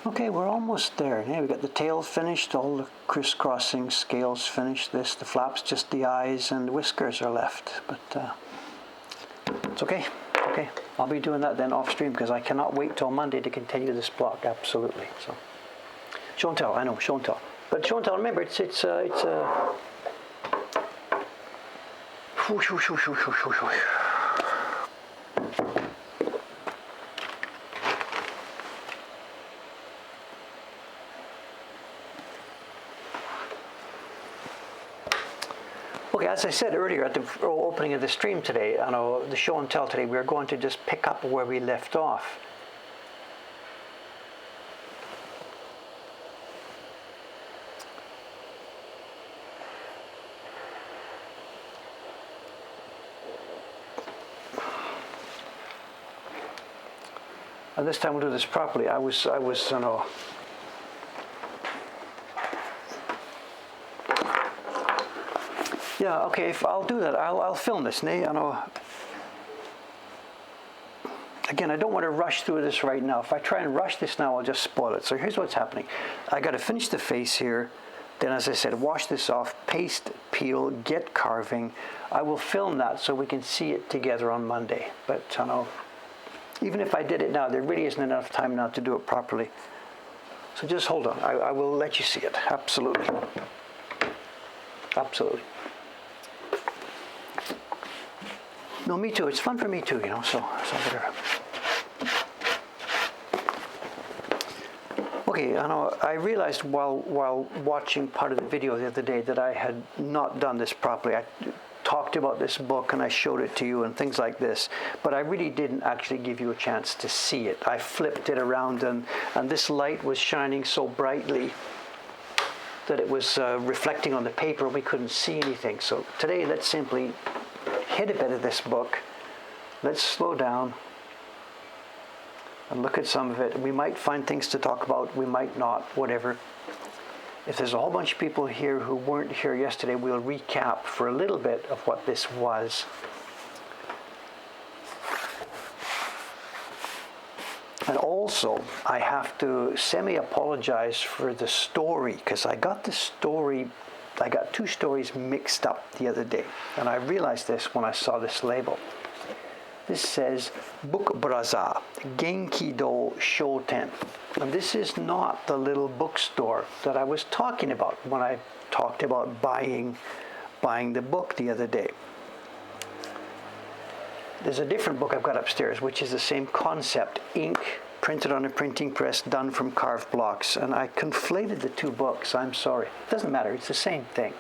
A: Okay, we're almost there. Yeah, we got the tail finished, all the crisscrossing scales finished. The flaps, just the eyes and the whiskers are left. But it's okay. Okay, I'll be doing that then off stream because I cannot wait till Monday to continue this block. Absolutely. So, show and tell. I know, show and tell. But show and tell. Remember, it's Okay, as I said earlier at the opening of the stream today, the show and tell today, we're going to just pick up where we left off. And this time we'll do this properly. I was, Yeah, okay, if I'll do that, I'll film this, Again, I don't want to rush through this right now. If I try and rush this now, I'll just spoil it. So here's what's happening. I got to finish the face here. Then, as I said, wash this off, paste, peel, get carving. I will film that so we can see it together on Monday. But, even if I did it now, there really isn't enough time now to do it properly. So just hold on. I will let you see it. Absolutely. Absolutely. No, me too. It's fun for me too, so whatever. Okay, I realized while watching part of the video the other day that I had not done this properly. I talked about this book and I showed it to you and things like this, but I really didn't actually give you a chance to see it. I flipped it around and this light was shining so brightly that it was reflecting on the paper. We couldn't see anything. So today, let's simply hit a bit of this book. Let's slow down and look at some of it. We might find things to talk about, we might not, whatever. If there's a whole bunch of people here who weren't here yesterday, we'll recap for a little bit of what this was. And also, I have to semi-apologize for the story, because I got two stories mixed up the other day. And I realized this when I saw this label. This says Book Braza, Genki-do Shoten. And this is not the little bookstore that I was talking about when I talked about buying the book the other day. There's a different book I've got upstairs, which is the same concept, ink printed on a printing press, done from carved blocks. And I conflated the two books. I'm sorry. It doesn't matter. It's the same thing.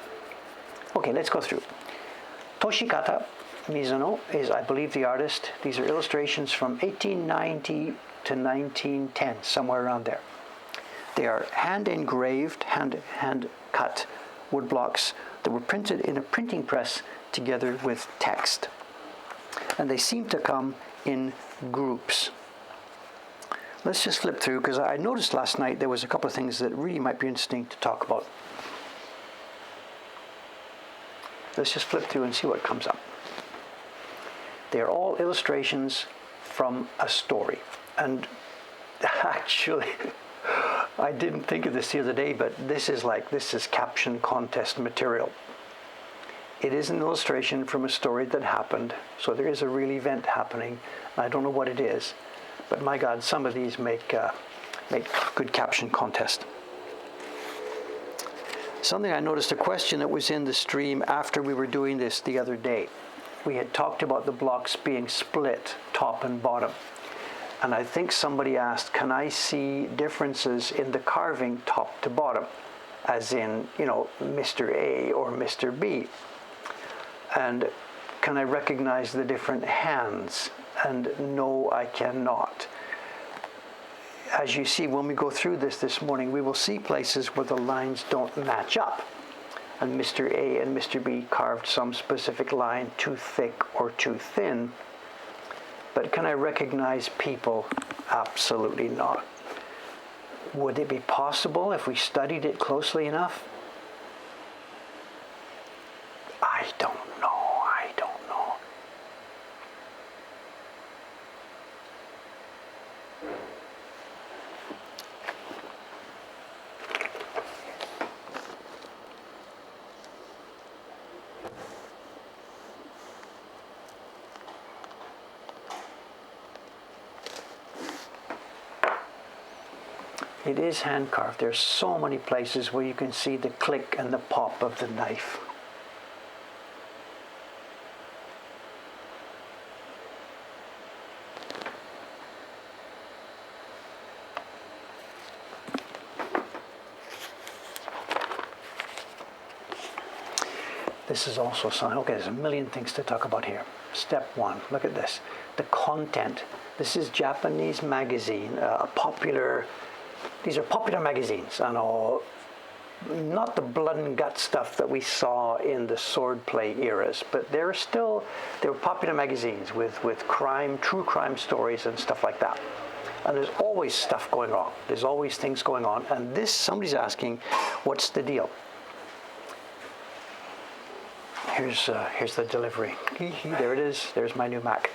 A: Okay, let's go through. Toshikata Mizuno is, I believe, the artist. These are illustrations from 1890 to 1910, somewhere around there. They are hand-engraved, hand-cut wood blocks that were printed in a printing press together with text. And they seem to come in groups. Let's just flip through, because I noticed last night there was a couple of things that really might be interesting to talk about. Let's just flip through and see what comes up. They are all illustrations from a story. And actually, I didn't think of this the other day, but this is caption contest material. It is an illustration from a story that happened, so there is a real event happening. I don't know what it is, but my God, some of these make good caption contest. Something I noticed, a question that was in the stream after we were doing this the other day. We had talked about the blocks being split, top and bottom. And I think somebody asked, can I see differences in the carving top to bottom? As in, Mr. A or Mr. B. And can I recognize the different hands? And no, I cannot. As you see, when we go through this morning, we will see places where the lines don't match up. And Mr. A and Mr. B carved some specific line too thick or too thin. But can I recognize people? Absolutely not. Would it be possible if we studied it closely enough? I don't know. It is hand carved. There's so many places where you can see the click and the pop of the knife. This is also something. Okay, there's a million things to talk about here. Step one, look at this. The content. This is Japanese magazine, these are popular magazines, not the blood and guts stuff that we saw in the swordplay eras, but they were popular magazines with true crime stories and stuff like that. And there's always stuff going on. There's always things going on. And somebody's asking, what's the deal? Here's the delivery. There it is. There's my new Mac.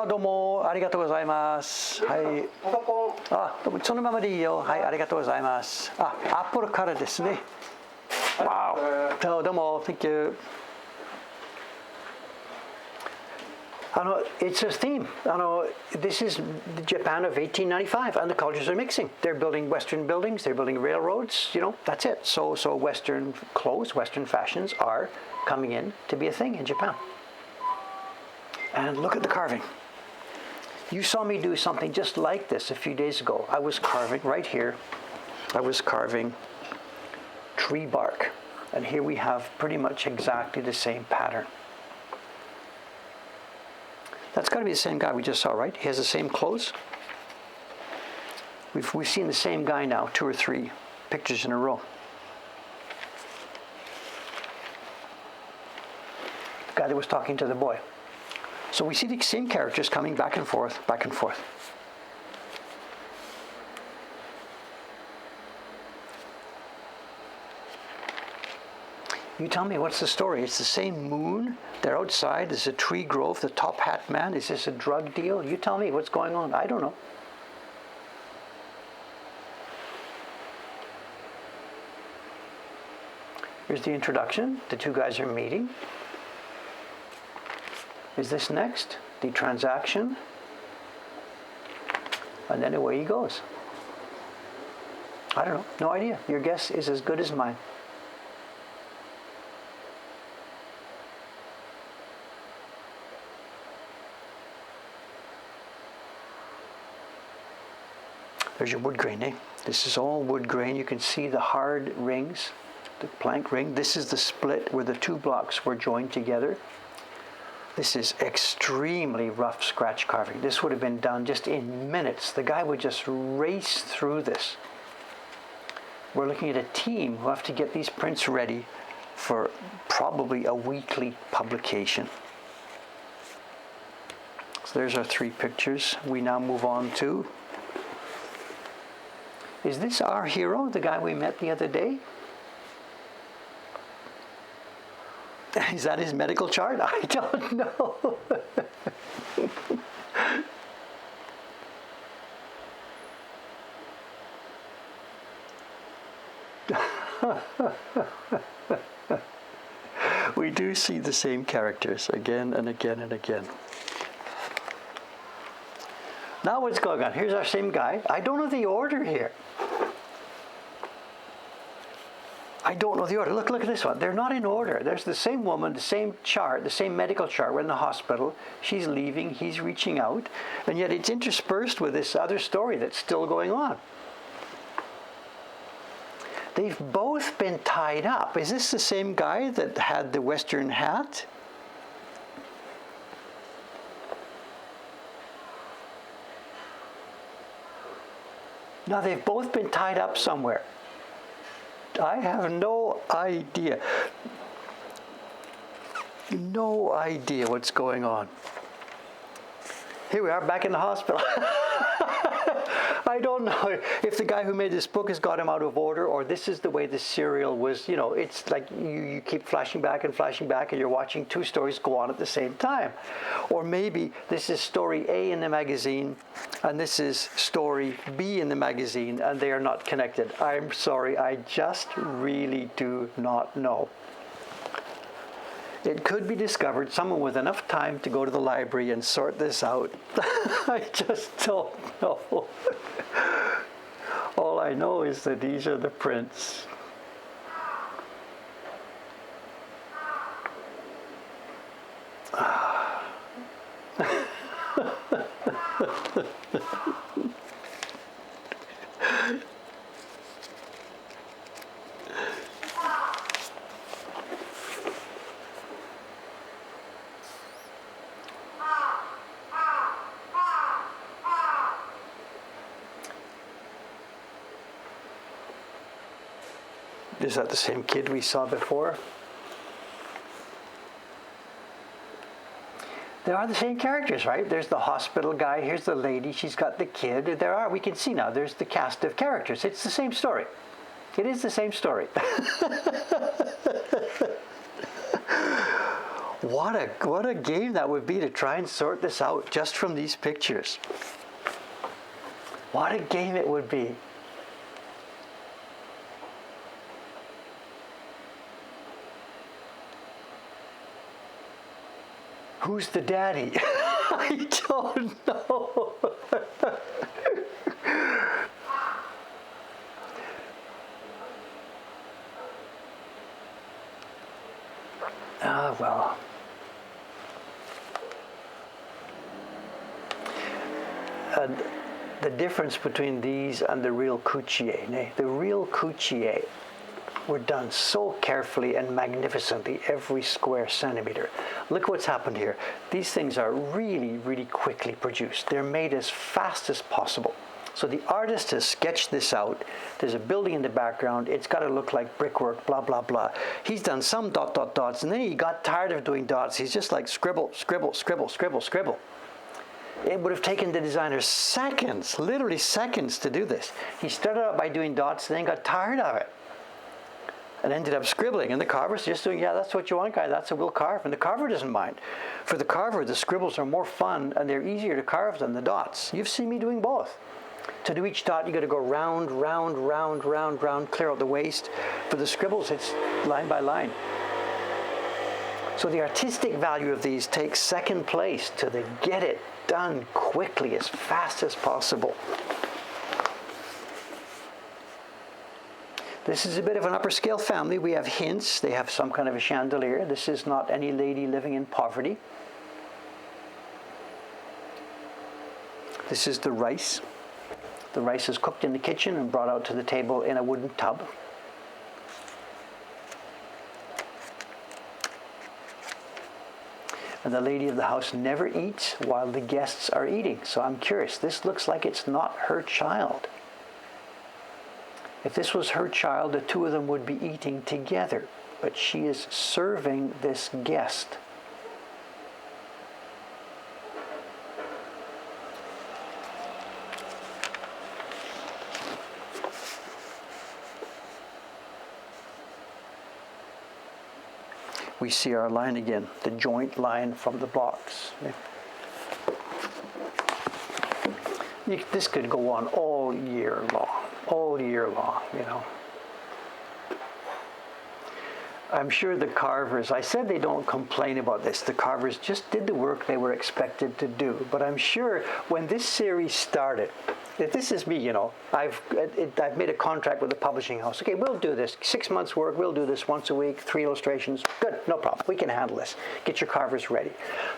A: どうもありがとうございます。はい。どうもそのままでいいよ。はい、ありがとうございます。アップルからですね。Wow. どうも Thank you. It's a theme. This is Japan of 1895, and the cultures are mixing. They're building Western buildings. They're building railroads. That's it. So Western clothes, Western fashions are coming in to be a thing in Japan. And look at the carving. You saw me do something just like this a few days ago. I was carving right here. I was carving tree bark. And here we have pretty much exactly the same pattern. That's got to be the same guy we just saw, right? He has the same clothes. We've seen the same guy now 2 or 3 pictures in a row. The guy that was talking to the boy. So we see the same characters coming back and forth, back and forth. You tell me, what's the story? It's the same moon. They're outside. There's a tree grove. The top hat man. Is this a drug deal? You tell me what's going on. I don't know. Here's the introduction. The 2 guys are meeting. Is this next? The transaction. And then away he goes. I don't know. No idea. Your guess is as good as mine. There's your wood grain, eh? This is all wood grain. You can see the hard rings, the plank ring. This is the split where the two blocks were joined together. This is extremely rough scratch carving. This would have been done just in minutes. The guy would just race through this. We're looking at a team who have to get these prints ready for probably a weekly publication. So there's our three pictures. We now move on to, is this our hero, the guy we met the other day? Is that his medical chart? I don't know. We do see the same characters again and again and again. Now what's going on? Here's our same guy. I don't know the order here. I don't know the order. Look at this one. They're not in order. There's the same woman, the same chart, the same medical chart. We're in the hospital. She's leaving. He's reaching out. And yet it's interspersed with this other story that's still going on. They've both been tied up. Is this the same guy that had the Western hat? Now they've both been tied up somewhere. I have no idea. No idea what's going on. Here we are back in the hospital. I don't know if the guy who made this book has got him out of order, or this is the way the serial was, it's like you keep flashing back and you're watching two stories go on at the same time. Or maybe this is story A in the magazine and this is story B in the magazine and they are not connected. I'm sorry, I just really do not know. It could be discovered, someone with enough time to go to the library and sort this out. I just don't know. All I know is that these are the prints. Is that the same kid we saw before? There are the same characters, right? There's the hospital guy, here's the lady, she's got the kid. We can see now, there's the cast of characters. It's the same story. It is the same story. What a game that would be to try and sort this out just from these pictures. What a game it would be. Who's the daddy? I don't know. Well. And the difference between these and the real Coutier, the real Coutier were done so carefully and magnificently, every square centimeter. Look what's happened here. These things are really, really quickly produced. They're made as fast as possible. So the artist has sketched this out. There's a building in the background. It's got to look like brickwork, blah, blah, blah. He's done some dots, and then he got tired of doing dots. He's just like scribble, scribble, scribble, scribble, scribble. It would have taken the designer seconds, literally seconds to do this. He started out by doing dots and then got tired of it and ended up scribbling. And the carver's just doing, yeah, that's what you want, guy. That's what we'll carve. And the carver doesn't mind. For the carver, the scribbles are more fun and they're easier to carve than the dots. You've seen me doing both. To do each dot, you got to go round, round, round, round, round, clear out the waste. For the scribbles, it's line by line. So the artistic value of these takes second place to the get it done quickly, as fast as possible. This is a bit of an upper scale family. We have hints. They have some kind of a chandelier. This is not any lady living in poverty. This is the rice. The rice is cooked in the kitchen and brought out to the table in a wooden tub. And the lady of the house never eats while the guests are eating. So I'm curious, this looks like it's not her child. If this was her child, the two of them would be eating together. But she is serving this guest. We see our line again, the joint line from the blocks. This could go on all year long, you know. I'm sure the carvers, I said they don't complain about this. The carvers just did the work they were expected to do. But I'm sure when this series started, this is me, you know, I've made a contract with the publishing house. Okay, we'll do this. 6 months work, we'll do this once a week, 3 illustrations. Good, no problem. We can handle this. Get your carvers ready.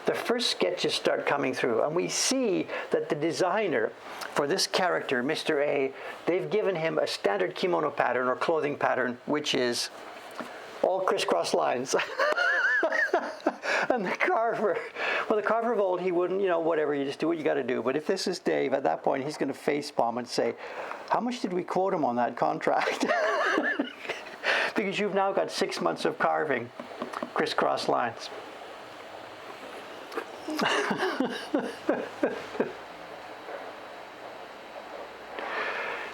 A: The first sketches start coming through, and we see that the designer for this character, Mr. A, they've given him a standard kimono pattern or clothing pattern, which is all crisscross lines. And the carver of old, he wouldn't, you know, whatever, you just do what you got to do. But if this is Dave, at that point, he's going to facepalm and say, how much did we quote him on that contract? Because you've now got 6 months of carving crisscross lines.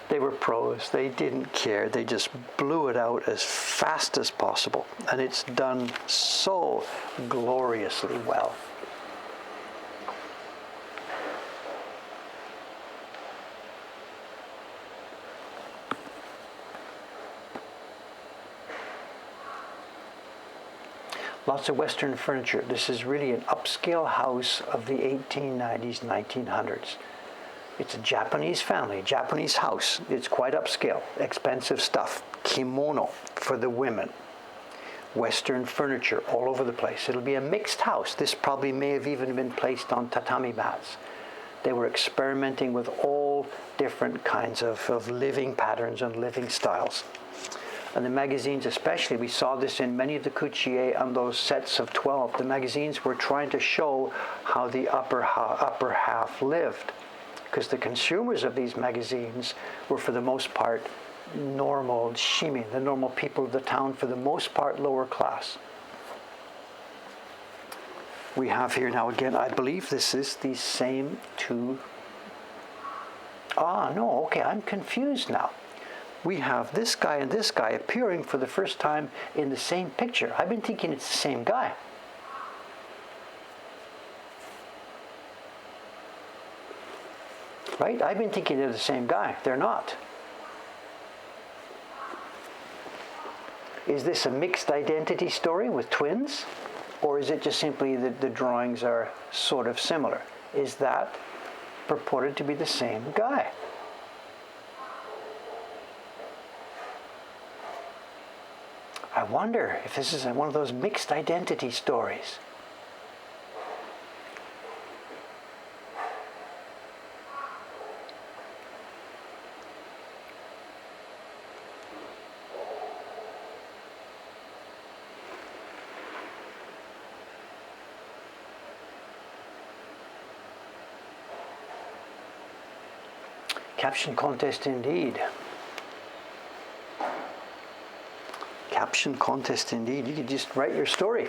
A: They were pros. They didn't care. They just blew it out as fast as possible. And it's done so gloriously well. Lots of Western furniture. This is really an upscale house of the 1890s, 1900s. It's a Japanese family, Japanese house. It's quite upscale, expensive stuff. Kimono for the women. Western furniture all over the place. It'll be a mixed house. This probably may have even been placed on tatami mats. They were experimenting with all different kinds of living patterns and living styles. And the magazines especially, we saw this in many of the Kuchie on those sets of 12. The magazines were trying to show how the upper half lived. Because the consumers of these magazines were, for the most part, normal shimin, the normal people of the town, for the most part, lower class. We have here now again, I believe this is the same two. No, okay, I'm confused now. We have this guy and this guy appearing for the first time in the same picture. I've been thinking it's the same guy. Right? I've been thinking they're the same guy. They're not. Is this a mixed identity story with twins? Or is it just simply that the drawings are sort of similar? Is that purported to be the same guy? I wonder if this is one of those mixed identity stories. Caption contest indeed. Caption contest indeed. You could just write your story.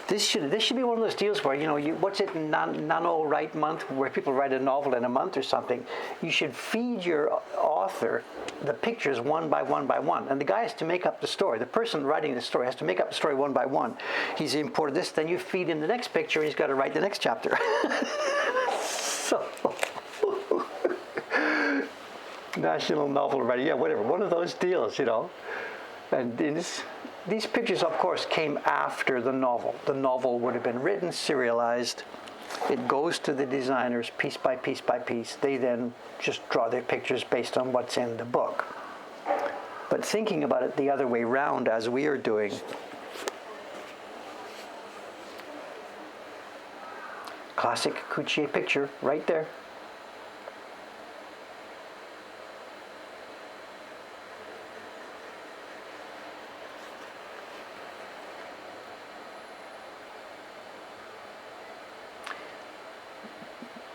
A: This should be one of those deals where, you know, what's it, Nano Write Month, where people write a novel in a month or something. You should feed your author the pictures one by one by one. And the guy has to make up the story. The person writing the story has to make up the story one by one. He's imported this, then you feed him the next picture, and he's got to write the next chapter. So... National Novel Writing, yeah, whatever, one of those deals, you know. And this, these pictures, of course, came after the novel. The novel would have been written, serialized. It goes to the designers piece by piece by piece. They then just draw their pictures based on what's in the book. But thinking about it the other way round, as we are doing, classic Couchier picture right there.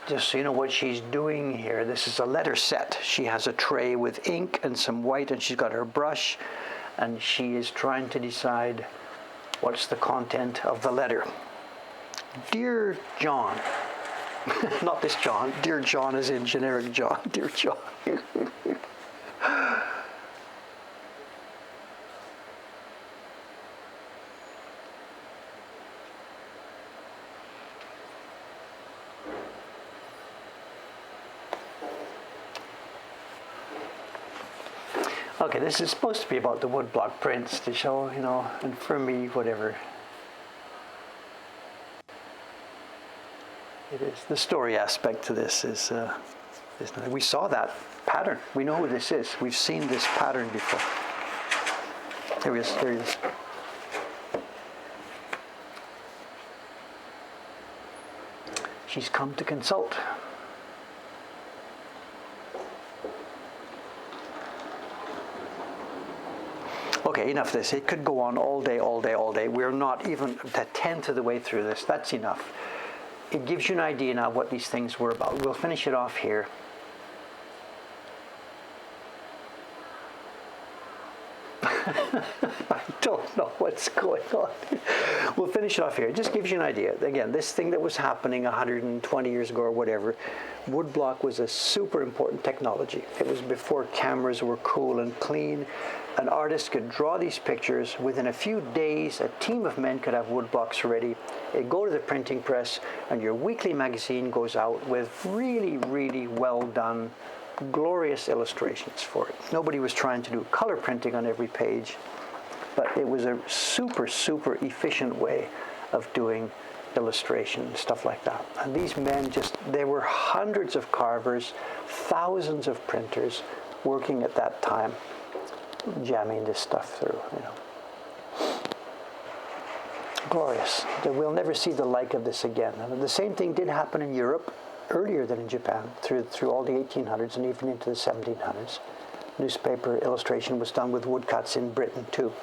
A: Just so you know what she's doing here, this is a letter set. She has a tray with ink and some white, and she's got her brush, and she is trying to decide what's the content of the letter. Dear John, not this John, Dear John as in generic John, Dear John. Okay, this is supposed to be about the woodblock prints to show, you know, and for me, whatever. It is. The story aspect to this is we saw that pattern. We know who this is. We've seen this pattern before. There he is. There he is. She's come to consult. Okay, enough of this. It could go on all day, all day, all day. We're not even a tenth of the way through this. That's enough. It gives you an idea now what these things were about. We'll finish it off here. I don't know what's going on. We'll finish it off here. It just gives you an idea. Again, this thing that was happening 120 years ago or whatever, woodblock was a super important technology. It was before cameras were cool and clean. An artist could draw these pictures. Within a few days, a team of men could have woodblocks ready. It'd go to the printing press, and your weekly magazine goes out with really, really well done, glorious illustrations for it. Nobody was trying to do color printing on every page, but it was a super, super efficient way of doing illustration and stuff like that. And these men there were hundreds of carvers, thousands of printers working at that time, jamming this stuff through, you know. Glorious. We'll never see the like of this again. And the same thing did happen in Europe earlier than in Japan, through all the 1800s and even into the 1700s. Newspaper illustration was done with woodcuts in Britain too.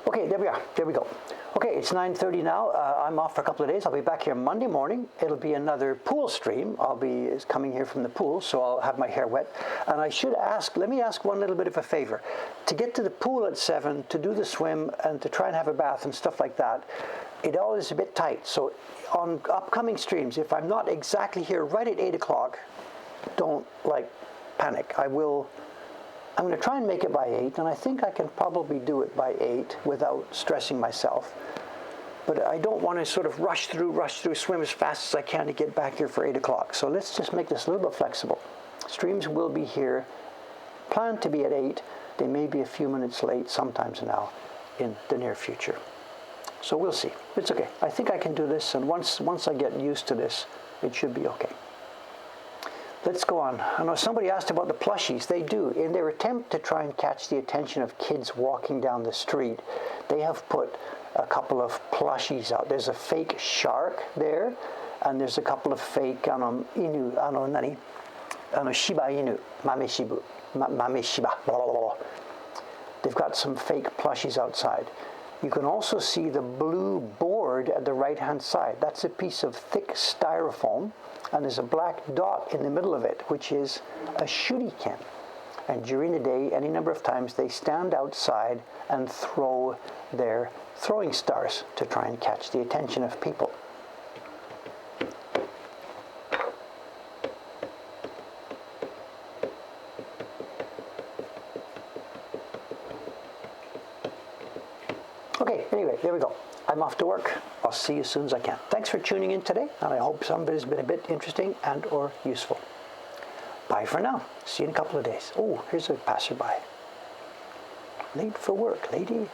A: Okay, there we are. There we go. Okay, it's 9:30 now. I'm off for a couple of days. I'll be back here Monday morning. It'll be another pool stream. I'll be coming here from the pool, so I'll have my hair wet. And I should ask, let me ask one little bit of a favor. To get to the pool at 7, to do the swim, and to try and have a bath and stuff like that, it all is a bit tight. So on upcoming streams, if I'm not exactly here right at 8 o'clock, don't panic. I'm going to try and make it by 8, and I think I can probably do it by 8 without stressing myself. But I don't want to sort of rush through, swim as fast as I can to get back here for 8 o'clock. So let's just make this a little bit flexible. Streams will be here, planned to be at 8. They may be a few minutes late sometimes now in the near future. So we'll see. It's okay. I think I can do this, and once I get used to this, it should be okay. Let's go on. I know somebody asked about the plushies. They do. In their attempt to try and catch the attention of kids walking down the street, they have put a couple of plushies out. There's a fake shark there, and there's a couple of fake Shiba Inu, Mame Shiba, blah, blah, blah. They've got some fake plushies outside. You can also see the blue board at the right-hand side. That's a piece of thick styrofoam, and there's a black dot in the middle of it, which is a shuriken. And during the day, any number of times, they stand outside and throw their throwing stars to try and catch the attention of people. Okay, anyway, there we go. I'm off to work. I'll see you as soon as I can. Thanks for tuning in today, and I hope some of it has been a bit interesting and or useful. Bye. bye for now. See you in a couple of days. Oh, here's a passerby. Late for work, lady.